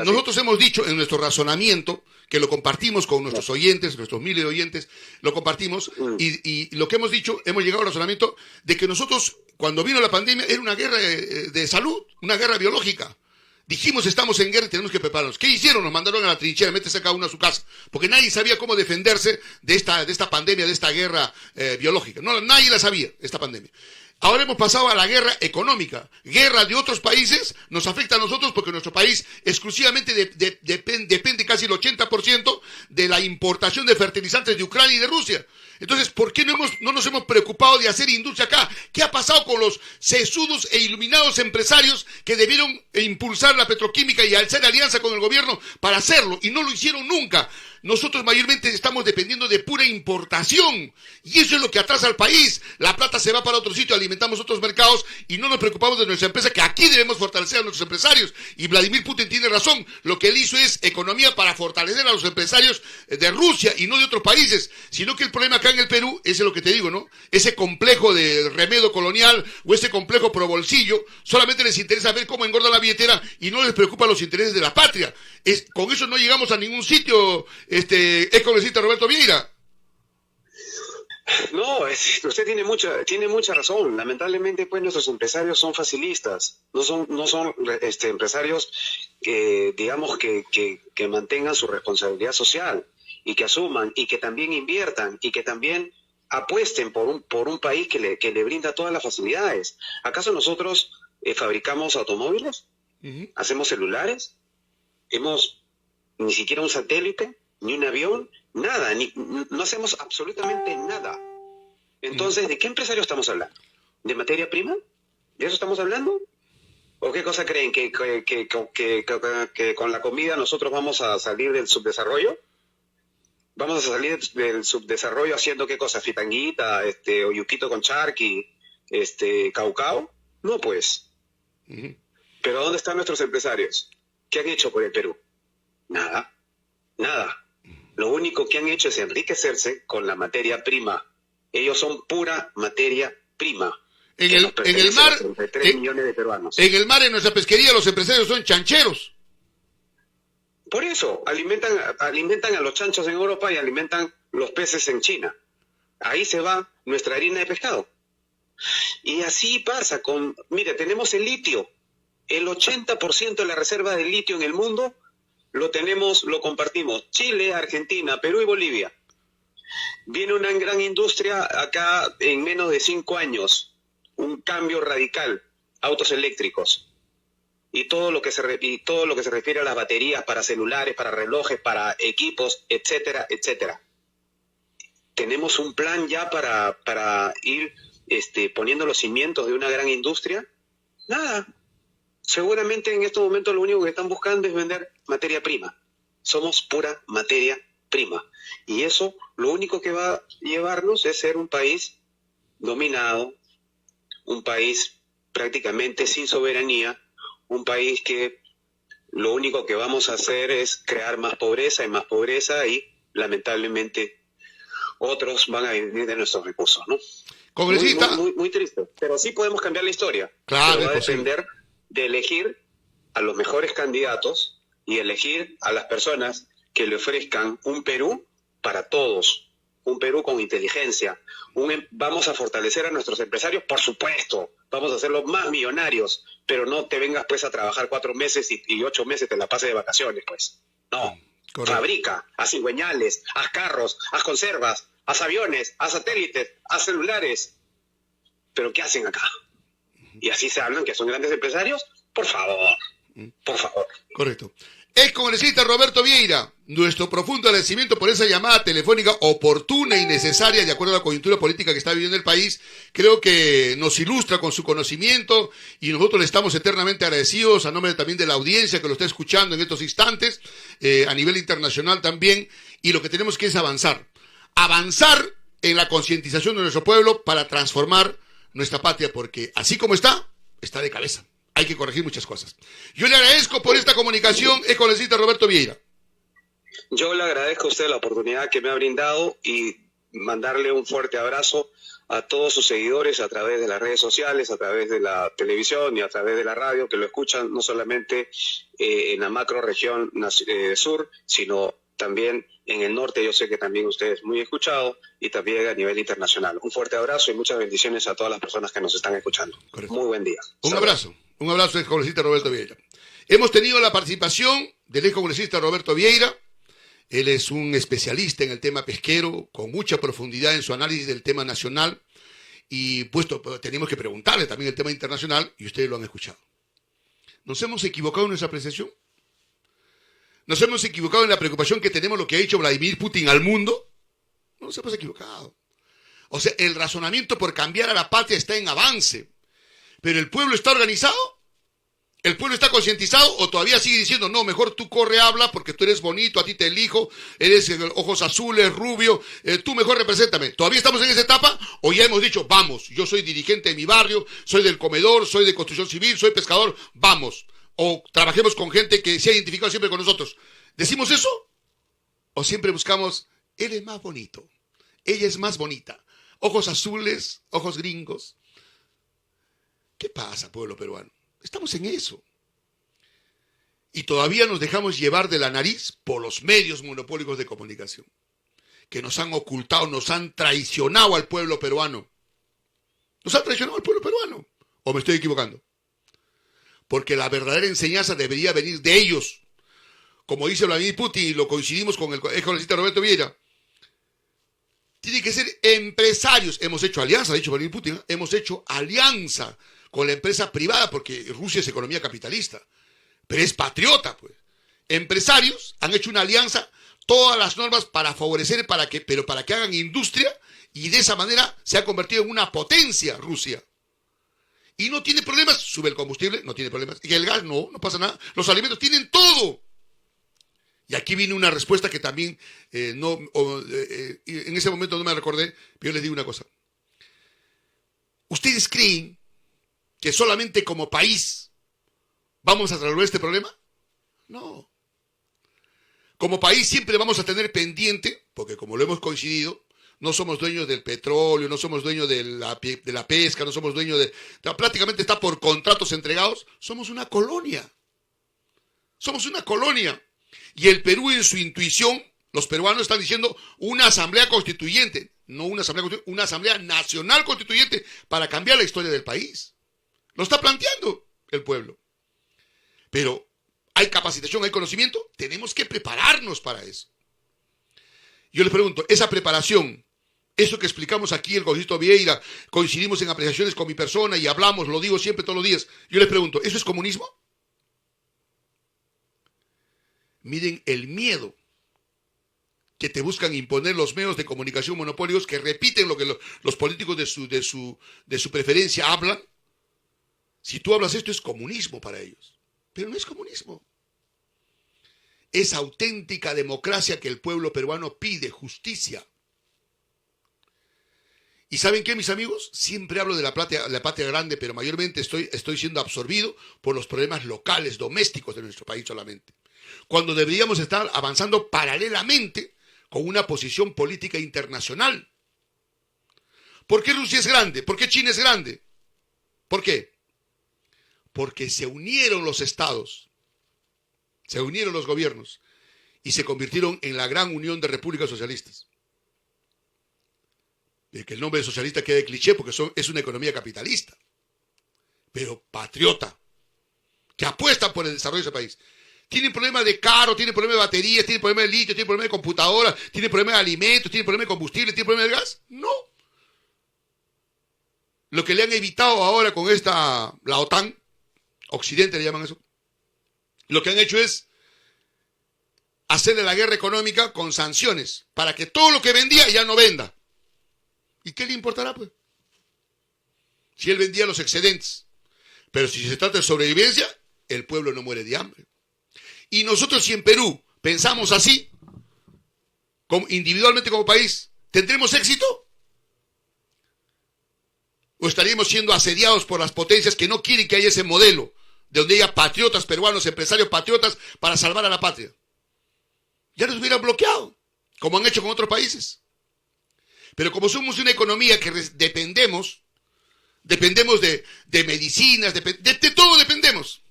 Nosotros hemos dicho en nuestro razonamiento, que lo compartimos con nuestros oyentes, nuestros miles de oyentes, lo compartimos, y lo que hemos dicho, hemos llegado al razonamiento de que nosotros, cuando vino la pandemia, era una guerra de salud, una guerra biológica. Dijimos, estamos en guerra y tenemos que prepararnos. ¿Qué hicieron? Nos mandaron a la trinchera, métese cada uno a su casa, porque nadie sabía cómo defenderse de esta pandemia, de esta guerra biológica. No, nadie la sabía, esta pandemia. Ahora hemos pasado a la guerra económica. Guerra de otros países nos afecta a nosotros porque nuestro país exclusivamente depende casi el 80% de la importación de fertilizantes de Ucrania y de Rusia. Entonces, ¿por qué no nos hemos preocupado de hacer industria acá? ¿Qué ha pasado con los sesudos e iluminados empresarios que debieron impulsar la petroquímica y hacer alianza con el gobierno para hacerlo? Y no lo hicieron nunca. Nosotros mayormente estamos dependiendo de pura importación, y eso es lo que atrasa al país. La plata se va para otro sitio, alimentamos otros mercados y no nos preocupamos de nuestra empresa, que aquí debemos fortalecer a nuestros empresarios. Y Vladimir Putin tiene razón, lo que él hizo es economía para fortalecer a los empresarios de Rusia y no de otros países, sino que el problema acá en el Perú es lo que te digo, ¿no? Ese complejo de remedio colonial o ese complejo pro bolsillo, solamente les interesa ver cómo engorda la billetera y no les preocupan los intereses de la patria. Con eso no llegamos a ningún sitio, congresista Roberto Vieira. No, usted tiene mucha razón. Lamentablemente, pues nuestros empresarios son facilistas, no son empresarios que, digamos, que mantengan su responsabilidad social y que asuman y que también inviertan y que también apuesten por un país que le brinda todas las facilidades. ¿Acaso nosotros fabricamos automóviles? ¿Hacemos celulares? Ni siquiera un satélite, ni un avión, nada, no hacemos absolutamente nada. Entonces, ¿de qué empresario estamos hablando? ¿De materia prima? ¿De eso estamos hablando? ¿O qué cosa creen? ¿Que con la comida nosotros vamos a salir del subdesarrollo? ¿Vamos a salir del subdesarrollo haciendo qué cosa? ¿Fitanguita, o yuquito con charqui, caucao? No, pues. ¿Pero dónde están nuestros empresarios? ¿Qué han hecho por el Perú? Nada. Lo único que han hecho es enriquecerse con la materia prima. Ellos son pura materia prima. En el mar, 33 millones de peruanos. En el mar, en nuestra pesquería, los empresarios son chancheros. Por eso, alimentan a los chanchos en Europa y alimentan los peces en China. Ahí se va nuestra harina de pescado. Y así pasa mire, tenemos el litio. El 80% de la reserva de litio en el mundo lo compartimos. Chile, Argentina, Perú y Bolivia. Viene una gran industria acá en menos de 5 años. Un cambio radical. Autos eléctricos. Y todo lo que se refiere a las baterías para celulares, para relojes, para equipos, etcétera, etcétera. Tenemos un plan ya para ir poniendo los cimientos de una gran industria? Nada. Seguramente en estos momentos lo único que están buscando es vender materia prima. Somos pura materia prima. Y eso lo único que va a llevarnos es ser un país dominado, un país prácticamente sin soberanía, un país que lo único que vamos a hacer es crear más pobreza y lamentablemente otros van a vivir de nuestros recursos, ¿no? Congresista. Muy triste. Pero sí podemos cambiar la historia. Claro, pero va a depender de elegir a los mejores candidatos y elegir a las personas que le ofrezcan un Perú para todos, un Perú con inteligencia. Vamos a fortalecer a nuestros empresarios, por supuesto, vamos a hacerlos más millonarios, pero no te vengas pues a trabajar 4 meses y 8 meses te la pases de vacaciones, pues. No, correcto. Fabrica, haz cigüeñales, haz carros, haz conservas, haz aviones, haz satélites, haz celulares. ¿Pero qué hacen acá? Y así se hablan que son grandes empresarios. Por favor, por favor. Correcto. Excongresista Roberto Vieira, nuestro profundo agradecimiento por esa llamada telefónica oportuna y necesaria de acuerdo a la coyuntura política que está viviendo el país. Creo que nos ilustra con su conocimiento y nosotros le estamos eternamente agradecidos a nombre también de la audiencia que lo está escuchando en estos instantes, a nivel internacional también, y lo que tenemos que es avanzar en la concientización de nuestro pueblo para transformar nuestra patria, porque así como está de cabeza. Hay que corregir muchas cosas. Yo le agradezco por esta comunicación, excongresista Roberto Vieira. Yo le agradezco a usted la oportunidad que me ha brindado y mandarle un fuerte abrazo a todos sus seguidores a través de las redes sociales, a través de la televisión y a través de la radio, que lo escuchan no solamente en la macro región sur, sino también en el norte. Yo sé que también usted es muy escuchado y también a nivel internacional. Un fuerte abrazo y muchas bendiciones a todas las personas que nos están escuchando. Correcto. Muy buen día. Un abrazo, excongresista Roberto Vieira. Hemos tenido la participación del excongresista Roberto Vieira. Él es un especialista en el tema pesquero, con mucha profundidad en su análisis del tema nacional. Y puesto, tenemos que preguntarle también el tema internacional, y ustedes lo han escuchado. ¿Nos hemos equivocado en nuestra apreciación? ¿Nos hemos equivocado en la preocupación que tenemos lo que ha hecho Vladimir Putin al mundo? No nos hemos equivocado. O sea, el razonamiento por cambiar a la patria está en avance. ¿Pero el pueblo está organizado? ¿El pueblo está concientizado o todavía sigue diciendo, no, mejor tú corre, habla, porque tú eres bonito, a ti te elijo, eres ojos azules, rubio, tú mejor represéntame? ¿Todavía estamos en esa etapa o ya hemos dicho, vamos, yo soy dirigente de mi barrio, soy del comedor, soy de construcción civil, soy pescador, vamos? O trabajemos con gente que se ha identificado siempre con nosotros. ¿Decimos eso? ¿O siempre buscamos, él es más bonito, ella es más bonita, ojos azules, ojos gringos? ¿Qué pasa, pueblo peruano? Estamos en eso. Y todavía nos dejamos llevar de la nariz por los medios monopólicos de comunicación, que nos han ocultado, nos han traicionado al pueblo peruano. ¿Nos han traicionado al pueblo peruano? ¿O me estoy equivocando? Porque la verdadera enseñanza debería venir de ellos. Como dice Vladimir Putin, y lo coincidimos con el excongresista Roberto Vieira, tienen que ser empresarios. Hemos hecho alianza, ha dicho Vladimir Putin, hemos hecho alianza con la empresa privada, porque Rusia es economía capitalista, pero es patriota, pues. Empresarios han hecho una alianza, todas las normas para favorecer, pero para que hagan industria, y de esa manera se ha convertido en una potencia Rusia. Y no tiene problemas, sube el combustible, no tiene problemas, y el gas, no pasa nada, los alimentos tienen todo. Y aquí viene una respuesta que también, en ese momento no me recordé, pero yo les digo una cosa. ¿Ustedes creen que solamente como país vamos a resolver este problema? No. Como país siempre vamos a tener pendiente, porque como lo hemos coincidido, no somos dueños del petróleo, no somos dueños de la pesca, no somos dueños prácticamente está por contratos entregados. Somos una colonia. Somos una colonia. Y el Perú en su intuición, los peruanos están diciendo una asamblea constituyente, no una asamblea constituyente, una asamblea nacional constituyente para cambiar la historia del país. Lo está planteando el pueblo. Pero hay capacitación, hay conocimiento, tenemos que prepararnos para eso. Yo les pregunto, esa preparación, eso que explicamos aquí el congresista Vieira, coincidimos en apreciaciones con mi persona y hablamos, lo digo siempre todos los días, yo les pregunto, ¿eso es comunismo? Miren el miedo que te buscan imponer los medios de comunicación monopólicos que repiten lo que los políticos de su preferencia hablan. Si tú hablas esto es comunismo para ellos, pero no es comunismo. Es auténtica democracia que el pueblo peruano pide, justicia. ¿Y saben qué, mis amigos? Siempre hablo de la patria grande, pero mayormente estoy siendo absorbido por los problemas locales, domésticos de nuestro país solamente. Cuando deberíamos estar avanzando paralelamente con una posición política internacional. ¿Por qué Rusia es grande? ¿Por qué China es grande? ¿Por qué? Porque se unieron los estados, se unieron los gobiernos y se convirtieron en la gran unión de repúblicas socialistas. De que el nombre de socialista quede cliché porque es una economía capitalista, pero patriota, que apuesta por el desarrollo de ese país. Tienen problemas de carro, tienen problemas de baterías, tienen problemas de litio, tienen problemas de computadoras, tienen problemas de alimentos, tienen problemas de combustible, tienen problemas de gas. No. Lo que le han evitado ahora con la OTAN, Occidente le llaman eso, lo que han hecho es hacerle la guerra económica con sanciones, para que todo lo que vendía ya no venda. ¿Y qué le importará, pues? Si él vendía los excedentes. Pero si se trata de sobrevivencia, el pueblo no muere de hambre. Y nosotros, si en Perú pensamos así, individualmente como país, ¿tendremos éxito? ¿O estaríamos siendo asediados por las potencias que no quieren que haya ese modelo, de donde haya patriotas peruanos, empresarios patriotas, para salvar a la patria? Ya nos hubieran bloqueado, como han hecho con otros países. Pero como somos una economía que dependemos de medicinas, de todo dependemos,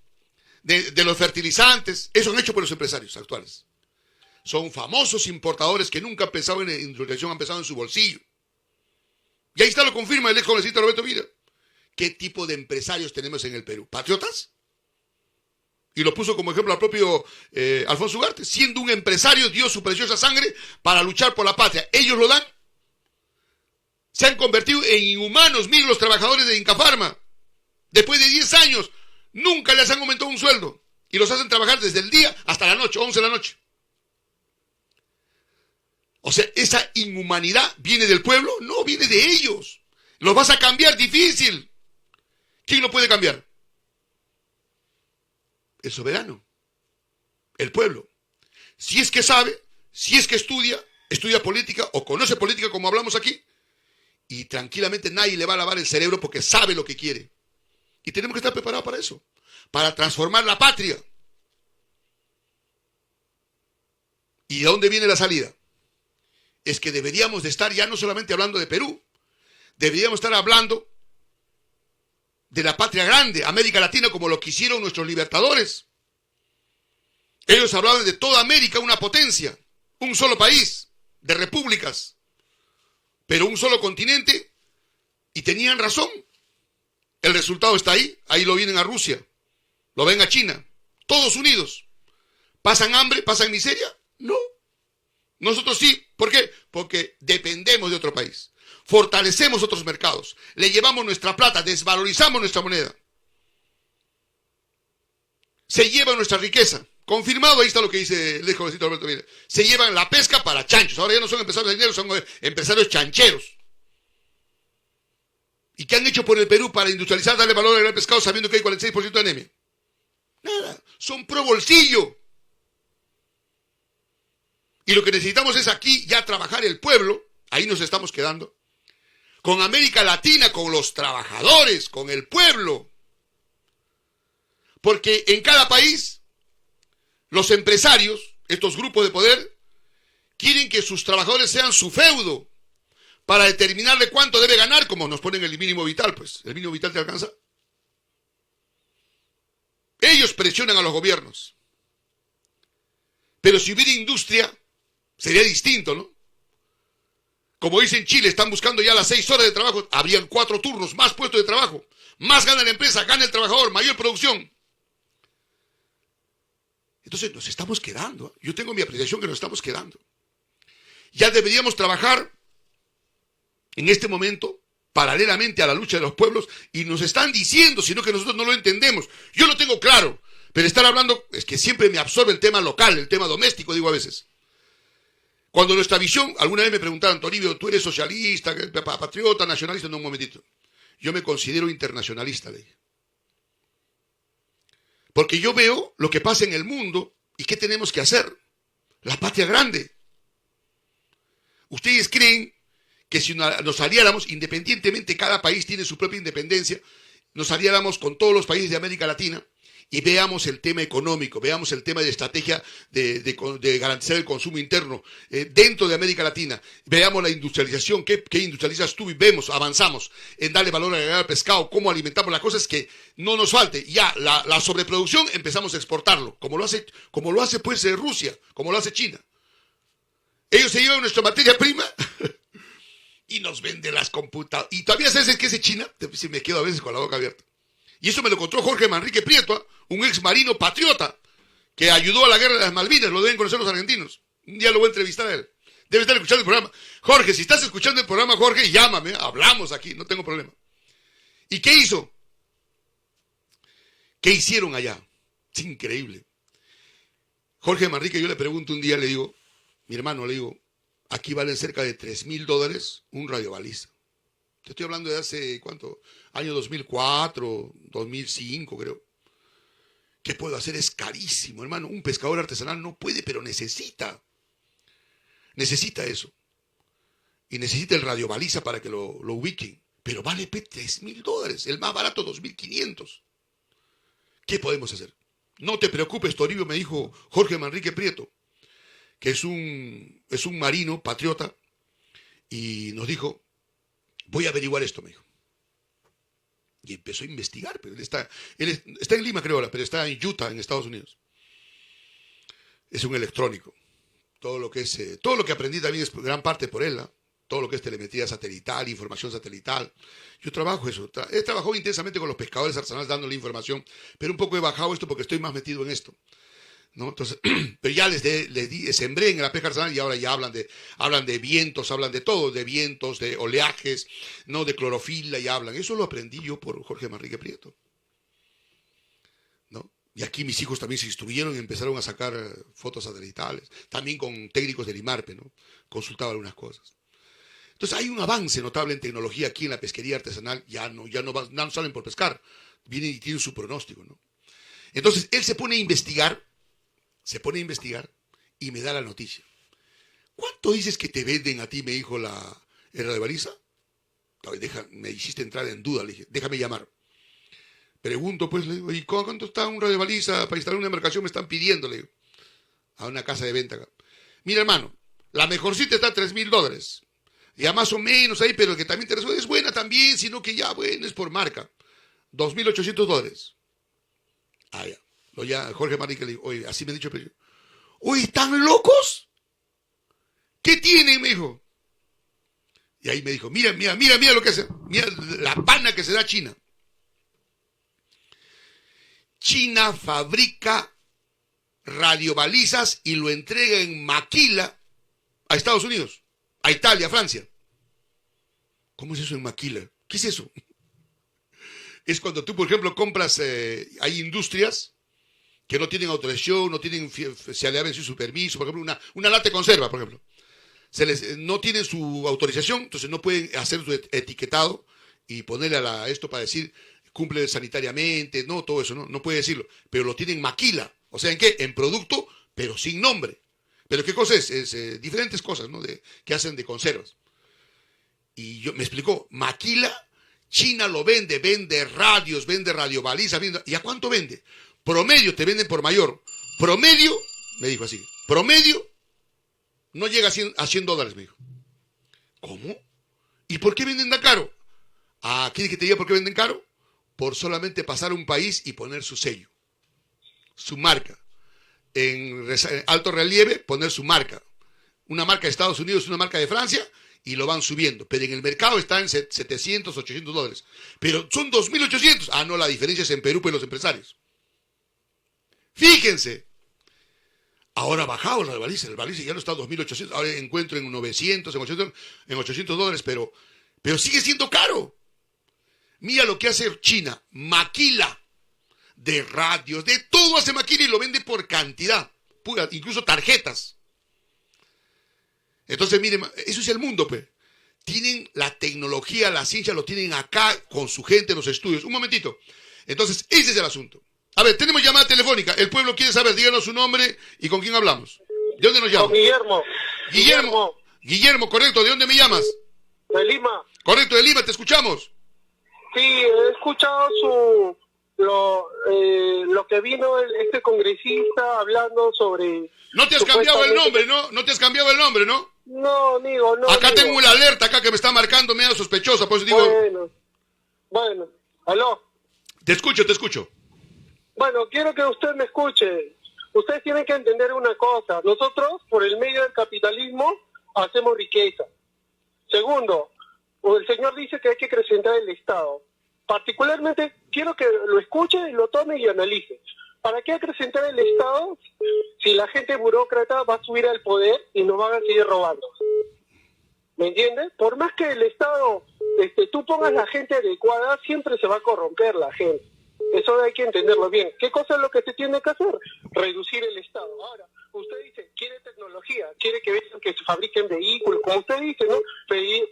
de los fertilizantes, eso han hecho por los empresarios actuales. Son famosos importadores que nunca han pensado en industrialización, han pensado en su bolsillo. Y ahí está, lo confirma el ex congresista Roberto Vila. ¿Qué tipo de empresarios tenemos en el Perú? ¿Patriotas? Y lo puso como ejemplo al propio Alfonso Ugarte. Siendo un empresario, dio su preciosa sangre para luchar por la patria. ¿Ellos lo dan? Se han convertido en inhumanos. Miren los trabajadores de Incafarma. Después de 10 años, nunca les han aumentado un sueldo. Y los hacen trabajar desde el día hasta la noche, 11 de la noche. O sea, ¿esa inhumanidad viene del pueblo? No, viene de ellos. ¿Los vas a cambiar? Difícil. ¿Quién lo puede cambiar? El soberano. El pueblo. Si es que sabe, si es que estudia política o conoce política como hablamos aquí, y tranquilamente nadie le va a lavar el cerebro porque sabe lo que quiere. Y tenemos que estar preparados para eso, para transformar la patria. ¿Y de dónde viene la salida? Es que deberíamos de estar ya no solamente hablando de Perú, deberíamos estar hablando de la patria grande, América Latina, como lo quisieron nuestros libertadores. Ellos hablaban de toda América, una potencia, un solo país, de repúblicas, pero un solo continente, y tenían razón. El resultado está ahí, ahí lo vienen a Rusia, lo ven a China, todos unidos. ¿Pasan hambre, pasan miseria? No. Nosotros sí. ¿Por qué? Porque dependemos de otro país. Fortalecemos otros mercados. Le llevamos nuestra plata, desvalorizamos nuestra moneda. Se lleva nuestra riqueza. Confirmado, ahí está lo que dice el jovencito Roberto Vila. Se llevan la pesca para chanchos. Ahora ya no son empresarios de dinero, son empresarios chancheros. ¿Y qué han hecho por el Perú para industrializar, darle valor al gran pescado sabiendo que hay 46% de anemia? Nada. Son pro bolsillo. Y lo que necesitamos es aquí ya trabajar el pueblo, ahí nos estamos quedando, con América Latina, con los trabajadores, con el pueblo. Porque en cada país, los empresarios, estos grupos de poder, quieren que sus trabajadores sean su feudo, para determinarle cuánto debe ganar, como nos ponen el mínimo vital, pues, ¿el mínimo vital te alcanza? Ellos presionan a los gobiernos. Pero si hubiera industria, sería distinto, ¿no? Como dice en Chile, están buscando ya las 6 horas de trabajo, habrían 4 turnos, más puestos de trabajo, más gana la empresa, gana el trabajador, mayor producción. Entonces nos estamos quedando, ¿eh? Yo tengo mi apreciación que nos estamos quedando. Ya deberíamos trabajar en este momento paralelamente a la lucha de los pueblos, y nos están diciendo, sino que nosotros no lo entendemos. Yo lo tengo claro, pero estar hablando, es que siempre me absorbe el tema local, el tema doméstico, digo a veces. Cuando nuestra visión, alguna vez me preguntaron, Toribio, ¿tú eres socialista, patriota, nacionalista? No, un momentito. Yo me considero internacionalista, le dije. Porque yo veo lo que pasa en el mundo y qué tenemos que hacer. La patria grande. ¿Ustedes creen que si nos aliáramos, independientemente, cada país tiene su propia independencia, nos aliáramos con todos los países de América Latina y veamos el tema económico, veamos el tema de estrategia de garantizar el consumo interno dentro de América Latina, veamos la industrialización, qué industrializas tú y vemos, avanzamos en darle valor agregado al pescado, cómo alimentamos las cosas, que no nos falte. Ya, la sobreproducción empezamos a exportarlo, como lo hace pues Rusia, como lo hace China. Ellos se llevan nuestra materia prima y nos venden las computadoras. Y todavía sabes qué es China, si me quedo a veces con la boca abierta. Y eso me lo contó Jorge Manrique Prieto, un ex marino patriota que ayudó a la guerra de las Malvinas, lo deben conocer los argentinos. Un día lo voy a entrevistar a él. Debe estar escuchando el programa. Jorge, si estás escuchando el programa, Jorge, llámame, hablamos aquí, no tengo problema. ¿Y qué hizo? ¿Qué hicieron allá? Es increíble. Jorge Manrique, yo le pregunto un día, le digo, mi hermano, le digo, aquí valen cerca de $3,000 un radiobaliza. Te estoy hablando de hace, ¿cuánto? Año 2004, 2005, creo. ¿Qué puedo hacer? Es carísimo, hermano. Un pescador artesanal no puede, pero necesita. Necesita eso. Y necesita el radiobaliza para que lo ubiquen. Pero vale $3,000. El más barato, 2.500. ¿Qué podemos hacer? No te preocupes, Toribio, me dijo Jorge Manrique Prieto, que es un marino patriota, y nos dijo, voy a averiguar esto, me dijo. Y empezó a investigar, pero él está en Lima, creo ahora, pero está en Utah, en Estados Unidos. Es un electrónico. Todo lo que aprendí también es gran parte por él, ¿no? Todo lo que es telemetría satelital, información satelital. Yo trabajo eso. He trabajado intensamente con los pescadores artesanales dándole información, pero un poco he bajado esto porque estoy más metido en esto, ¿no? Entonces, pero ya sembré en la pesca artesanal y ahora ya hablan de vientos, hablan de todo, de vientos, de oleajes, no, de clorofila, y hablan. Eso lo aprendí yo por Jorge Manrique Prieto, ¿no? Y aquí mis hijos también se instruyeron y empezaron a sacar fotos satelitales, también con técnicos del IMARPE, ¿no? Consultaban algunas cosas. Entonces hay un avance notable en tecnología aquí en la pesquería artesanal, ya no salen por pescar, vienen y tienen su pronóstico, ¿no? Entonces él se pone a investigar y me da la noticia. ¿Cuánto dices que te venden a ti? Me dijo el radiobaliza. Me hiciste entrar en duda, le dije, déjame llamar. Pregunto, pues, le digo, ¿y cuánto está un radiobaliza para instalar una embarcación? Me están pidiendo, le digo, a una casa de venta acá. Mira, hermano, la mejorcita está a $3,000. Ya más o menos ahí, pero el que también te resuelve es buena también, sino que ya, bueno, es por marca. $2,800. Ah, ya. Ya Jorge Manrique le dijo, oye, así me han dicho el precio. Oye, ¿están locos? ¿Qué tienen? Me dijo. Y ahí me dijo, mira lo que hace. Mira la pana que se da China. China fabrica radiobalizas y lo entrega en maquila a Estados Unidos, a Italia, a Francia. ¿Cómo es eso en maquila? ¿Qué es eso? Es cuando tú, por ejemplo, compras, hay industrias que no tienen autorización, se le ha vencido su permiso, por ejemplo, una lata de conserva, por ejemplo. No tienen su autorización, entonces no pueden hacer su etiquetado y ponerle esto para decir cumple sanitariamente, no, todo eso, no puede decirlo, pero lo tienen maquila, o sea, ¿en qué? En producto, pero sin nombre. ¿Pero qué cosa es? Diferentes cosas, ¿no? Que hacen de conservas. Y me explicó, maquila, China lo vende radios, vende radiobalizas, ¿y a cuánto vende? Promedio te venden por mayor. Promedio, me dijo así, promedio no llega a $100, me dijo. ¿Cómo? ¿Y por qué venden tan caro? ¿Quieres que te diga por qué venden caro? Por solamente pasar un país y poner su sello, su marca. En alto relieve, poner su marca. Una marca de Estados Unidos, una marca de Francia, y lo van subiendo. Pero en el mercado está en $700, $800. Pero son $2,800. No, la diferencia es en Perú para los empresarios. Fíjense. Ahora ha bajado el baliza ya no está a $2,800. Ahora encuentro en 900, en $800, pero sigue siendo caro. Mira lo que hace China. Maquila de radios, de todo hace maquila y lo vende por cantidad. Incluso tarjetas. Entonces, miren, eso es el mundo, pues. Tienen la tecnología, la ciencia, lo tienen acá con su gente en los estudios. Un momentito. Entonces, ese es el asunto. A ver, tenemos llamada telefónica. El pueblo quiere saber, díganos su nombre y con quién hablamos. ¿De dónde nos llama? Con Guillermo. Guillermo, correcto. ¿De dónde me llamas? De Lima. Correcto, de Lima, te escuchamos. Sí, he escuchado lo que vino este congresista hablando sobre... No te has cambiado el nombre, ¿no? No te has cambiado el nombre, ¿no? No, digo, no. Acá digo. tengo una alerta acá que me está marcando medio sospechosa, por eso digo... Bueno, aló. Te escucho. Bueno, quiero que usted me escuche. Ustedes tienen que entender una cosa. Nosotros, por el medio del capitalismo, hacemos riqueza. Segundo, el señor dice que hay que acrecentar el Estado. Particularmente, quiero que lo escuche, lo tome y analice. ¿Para qué acrecentar el Estado si la gente burócrata va a subir al poder y nos van a seguir robando? ¿Me entiendes? Por más que el Estado, tú pongas la gente adecuada, siempre se va a corromper la gente. Eso hay que entenderlo bien. ¿Qué cosa es lo que se tiene que hacer? Reducir el Estado. Ahora, usted dice, quiere tecnología, quiere que se fabriquen vehículos, como usted dice, ¿no?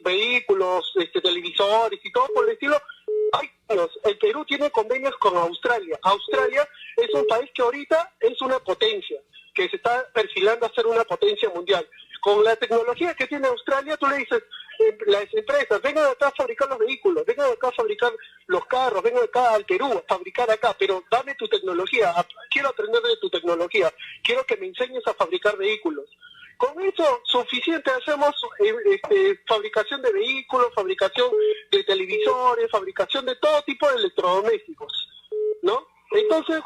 Vehículos, televisores y todo por el estilo. El Perú tiene convenios con Australia. Australia es un país que ahorita es una potencia, que se está perfilando a ser una potencia mundial. Con la tecnología que tiene Australia, tú le dices, las empresas, vengan acá a fabricar los vehículos, vengan acá a fabricar los carros, vengan acá al Perú a fabricar acá, pero dame tu tecnología, quiero aprender de tu tecnología, quiero que me enseñes a fabricar vehículos. Con eso, suficiente, hacemos fabricación de vehículos, fabricación de televisores, fabricación de todo tipo de electrodomésticos, ¿no? Entonces,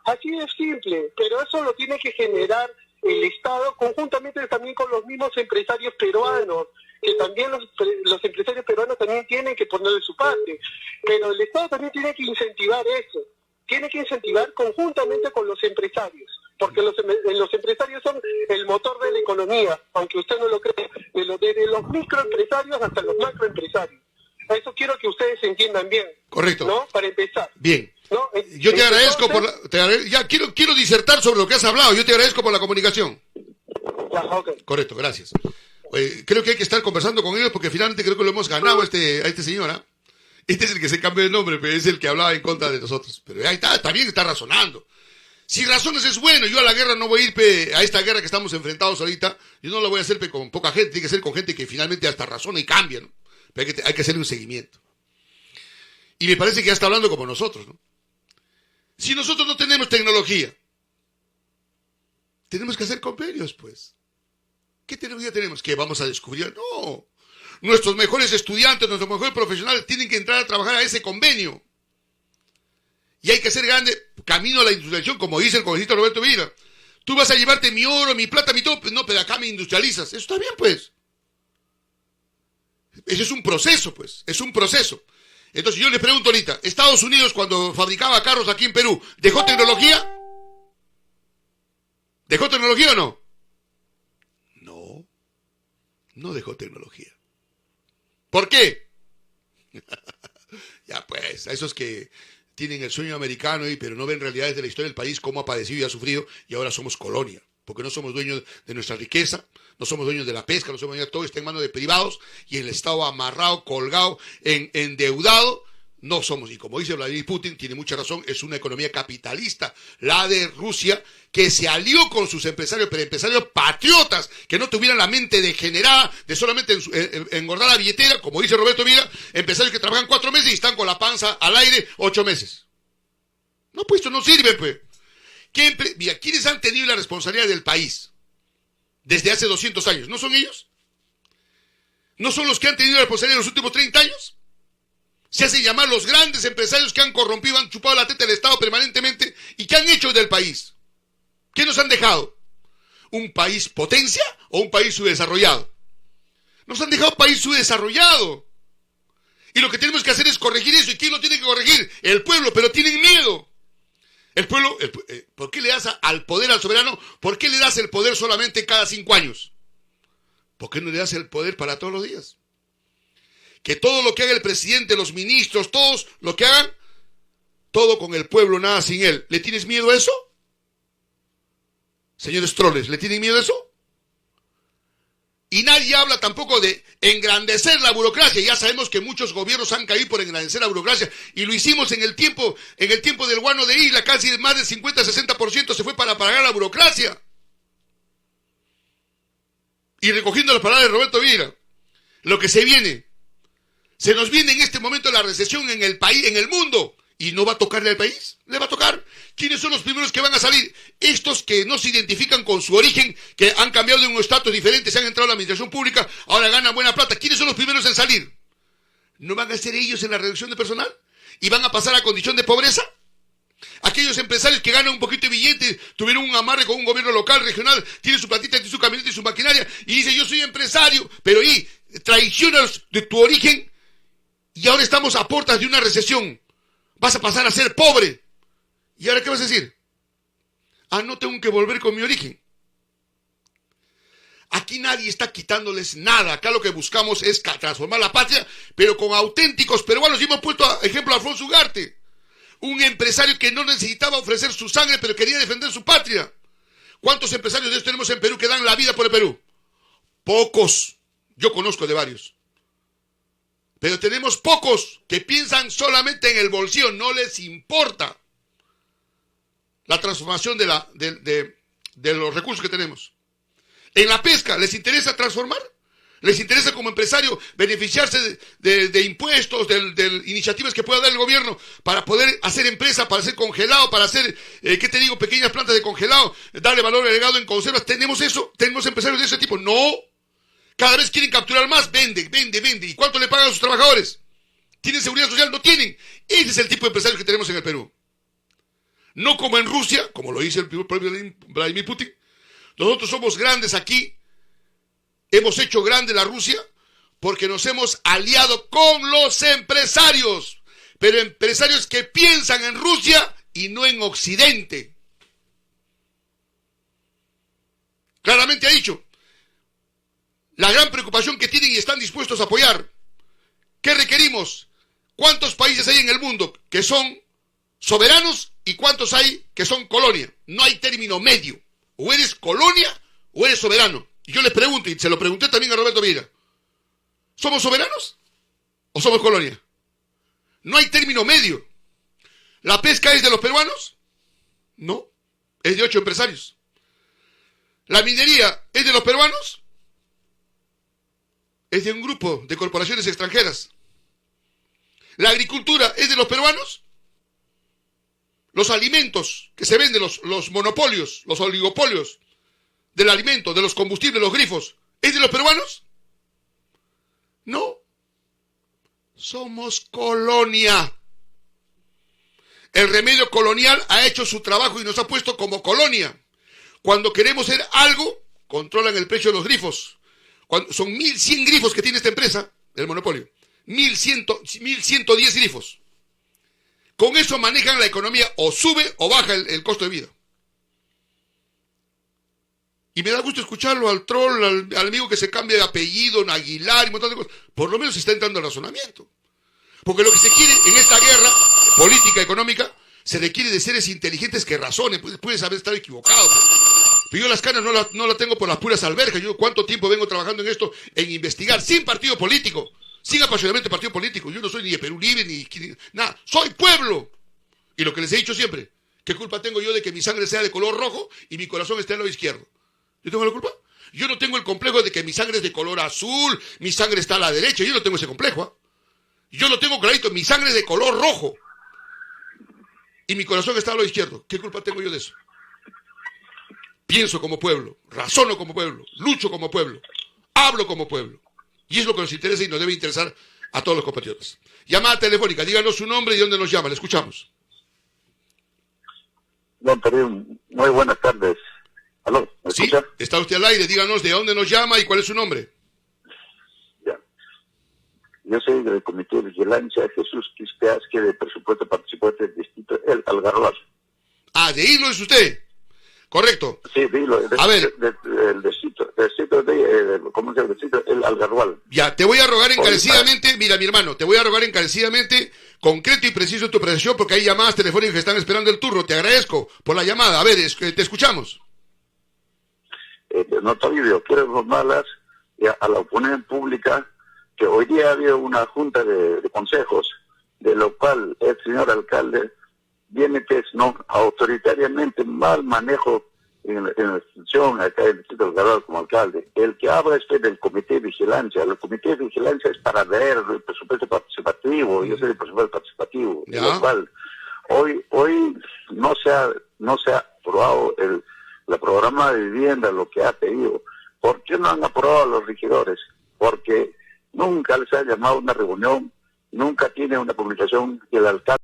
así es simple, pero eso lo tiene que generar el Estado conjuntamente también con los mismos empresarios peruanos, que también los empresarios peruanos también tienen que ponerle su parte, pero el Estado también tiene que incentivar eso, tiene que incentivar conjuntamente con los empresarios, porque los empresarios son el motor de la economía, aunque usted no lo crea, desde los microempresarios hasta los macroempresarios. Eso quiero que ustedes entiendan bien. Correcto. ¿No? Para empezar. Bien. ¿No? Yo te agradezco ya quiero disertar sobre lo que has hablado. Yo te agradezco por la comunicación. Ya, okay. Correcto, gracias. Creo que hay que estar conversando con ellos porque finalmente creo que lo hemos ganado a este señor, ¿eh? Este es el que se cambió de nombre, pero es el que hablaba en contra de nosotros. Pero ahí está bien, está razonando. Si razones es bueno, yo a la guerra no voy a ir a esta guerra que estamos enfrentados ahorita, yo no la voy a hacer con poca gente, tiene que ser con gente que finalmente hasta razona y cambia, ¿no? Pero hay que hacerle un seguimiento. Y me parece que ya está hablando como nosotros, ¿no? Si nosotros no tenemos tecnología, tenemos que hacer convenios, pues. ¿Qué tecnología tenemos? ¿Qué vamos a descubrir? No. Nuestros mejores estudiantes, nuestros mejores profesionales tienen que entrar a trabajar a ese convenio. Y hay que hacer grande camino a la industrialización, como dice el congresista Roberto Vila. Tú vas a llevarte mi oro, mi plata, mi todo, pues no, pero acá me industrializas. Eso está bien, pues. Ese es un proceso, pues. Es un proceso. Entonces yo les pregunto ahorita, Estados Unidos cuando fabricaba carros aquí en Perú, ¿dejó tecnología? ¿Dejó tecnología o no? No, no dejó tecnología. ¿Por qué? Ya pues, a esos que tienen el sueño americano, pero no ven realidades de la historia del país, cómo ha padecido y ha sufrido, y ahora somos colonia, porque no somos dueños de nuestra riqueza, no somos dueños de la pesca, no somos dueños de todo, está en manos de privados, y el Estado amarrado, colgado, endeudado, no somos. Y como dice Vladimir Putin, tiene mucha razón, es una economía capitalista, la de Rusia, que se alió con sus empresarios, pero empresarios patriotas, que no tuvieran la mente degenerada de solamente engordar la billetera, como dice Roberto Vila, empresarios que trabajan 4 meses y están con la panza al aire 8 meses. No, pues esto no sirve, pues. Mira, ¿quiénes han tenido la responsabilidad del país desde hace 200 años? ¿No son ellos? ¿No son los que han tenido la responsabilidad en los últimos 30 años? Se hacen llamar los grandes empresarios que han corrompido, han chupado la teta del Estado permanentemente y que han hecho del país. ¿Qué nos han dejado? ¿Un país potencia o un país subdesarrollado? Nos han dejado un país subdesarrollado. Y lo que tenemos que hacer es corregir eso. ¿Y quién lo tiene que corregir? El pueblo, pero tienen miedo. El pueblo, ¿por qué le das al poder al soberano? ¿Por qué le das el poder solamente cada 5 años? ¿Por qué no le das el poder para todos los días? Que todo lo que haga el presidente, los ministros, todos lo que hagan, todo con el pueblo, nada sin él. ¿Le tienes miedo a eso? Señores troles, ¿le tienen miedo a eso? Y nadie habla tampoco de engrandecer la burocracia. Ya sabemos que muchos gobiernos han caído por engrandecer la burocracia. Y lo hicimos en el tiempo del Guano de Isla. Casi más del 50-60% se fue para pagar la burocracia. Y recogiendo las palabras de Roberto Vieira, lo que se viene, se nos viene en este momento la recesión en el país, en el mundo. ¿Y no va a tocarle al país? ¿Le va a tocar? ¿Quiénes son los primeros que van a salir? Estos que no se identifican con su origen, que han cambiado de un estatus diferente, se han entrado a la administración pública, ahora ganan buena plata. ¿Quiénes son los primeros en salir? ¿No van a ser ellos en la reducción de personal? ¿Y van a pasar a condición de pobreza? Aquellos empresarios que ganan un poquito de billete, tuvieron un amarre con un gobierno local, regional, tienen su platita, tienen su camioneta y su maquinaria, y dicen, yo soy empresario, pero y traicionas de tu origen, y ahora estamos a puertas de una recesión. Vas a pasar a ser pobre. ¿Y ahora qué vas a decir? Ah, no tengo que volver con mi origen. Aquí nadie está quitándoles nada. Acá lo que buscamos es transformar la patria, pero con auténticos peruanos. Y hemos puesto ejemplo a Alfonso Ugarte, un empresario que no necesitaba ofrecer su sangre, pero quería defender su patria. ¿Cuántos empresarios de estos tenemos en Perú que dan la vida por el Perú? Pocos. Yo conozco de varios. Pero tenemos pocos que piensan solamente en el bolsillo, no les importa la transformación de los recursos que tenemos. En la pesca, ¿les interesa transformar? ¿Les interesa como empresario beneficiarse de impuestos, de iniciativas que pueda dar el gobierno para poder hacer empresa, para hacer congelado, para hacer, pequeñas plantas de congelado, darle valor agregado en conservas? ¿Tenemos eso? ¿Tenemos empresarios de ese tipo? No. Cada vez quieren capturar más, vende. ¿Y cuánto le pagan a sus trabajadores? ¿Tienen seguridad social? No tienen. Ese es el tipo de empresarios que tenemos en el Perú. No como en Rusia, como lo dice el propio Vladimir Putin. Nosotros somos grandes aquí. Hemos hecho grande la Rusia porque nos hemos aliado con los empresarios. Pero empresarios que piensan en Rusia y no en Occidente. Claramente ha dicho. La gran preocupación que tienen y están dispuestos a apoyar. ¿Qué requerimos? ¿Cuántos países hay en el mundo que son soberanos y cuántos hay que son colonia? No hay término medio. O eres colonia o eres soberano. Y yo les pregunto, y se lo pregunté también a Roberto Vieira, ¿somos soberanos o somos colonia? No hay término medio. ¿La pesca es de los peruanos? No, es de 8 empresarios. ¿La minería es de los peruanos? Es de un grupo de corporaciones extranjeras. ¿La agricultura es de los peruanos? Los alimentos que se venden, los monopolios, los oligopolios del alimento, de los combustibles, los grifos, ¿es de los peruanos? No. Somos colonia. El remedio colonial ha hecho su trabajo y nos ha puesto como colonia. Cuando queremos ser algo, controlan el precio de los grifos. Son 1.100 grifos que tiene esta empresa, el monopolio. 1.110 grifos. Con eso manejan la economía, o sube o baja el costo de vida. Y me da gusto escucharlo al troll, al amigo que se cambia de apellido, en Aguilar y un montón de cosas. Por lo menos está entrando al razonamiento. Porque lo que se quiere en esta guerra política, económica, se requiere de seres inteligentes que razonen. Puedes haber estado equivocado. Pero yo las canas no la tengo por las puras alberjas. Yo cuánto tiempo vengo trabajando en esto, en investigar, sin partido político, sin apasionamiento de partido político. Yo no soy ni de Perú Libre, ni nada. Soy pueblo. Y lo que les he dicho siempre, ¿qué culpa tengo yo de que mi sangre sea de color rojo y mi corazón esté al lado izquierdo? ¿Yo tengo la culpa? Yo no tengo el complejo de que mi sangre es de color azul, mi sangre está a la derecha. Yo no tengo ese complejo. Yo lo tengo clarito, mi sangre es de color rojo y mi corazón está al lado izquierdo. ¿Qué culpa tengo yo de eso? Pienso como pueblo, razono como pueblo, lucho como pueblo, hablo como pueblo. Y es lo que nos interesa y nos debe interesar a todos los compatriotas. Llamada telefónica, díganos su nombre y dónde nos llama, le escuchamos. Don Perú, muy buenas tardes. ¿Aló? ¿Me Sí, escucha? está usted al aire, díganos de dónde nos llama y cuál es su nombre. Ya. Yo soy del Comité de Vigilancia Jesús Quispeasque de Presupuesto Participante del Distrito El Algarrobo. Ah, de Hilo es usted. Correcto. Sí, dilo. A ver. El distrito ¿cómo se llama? El distrito El Algarrobo. Ya, te voy a rogar encarecidamente, mira mi hermano, te voy a rogar encarecidamente, concreto y preciso en tu apreciación, porque hay llamadas telefónicas que están esperando el turno. Te agradezco por la llamada. A ver, te escuchamos. No, Toribio, quiero informarlas a la opinión pública que hoy día ha habido una junta de consejos, de lo cual el señor alcalde viene que es no autoritariamente mal manejo en la institución acá en el distrito del Algarrobo como alcalde. El que habla es del comité de vigilancia. El comité de vigilancia es para ver el presupuesto participativo. Yo soy el presupuesto participativo, de lo cual hoy no se ha aprobado la programa de vivienda, lo que ha pedido. ¿Por qué no han aprobado a los regidores? Porque nunca les ha llamado a una reunión, nunca tiene una comunicación y el alcalde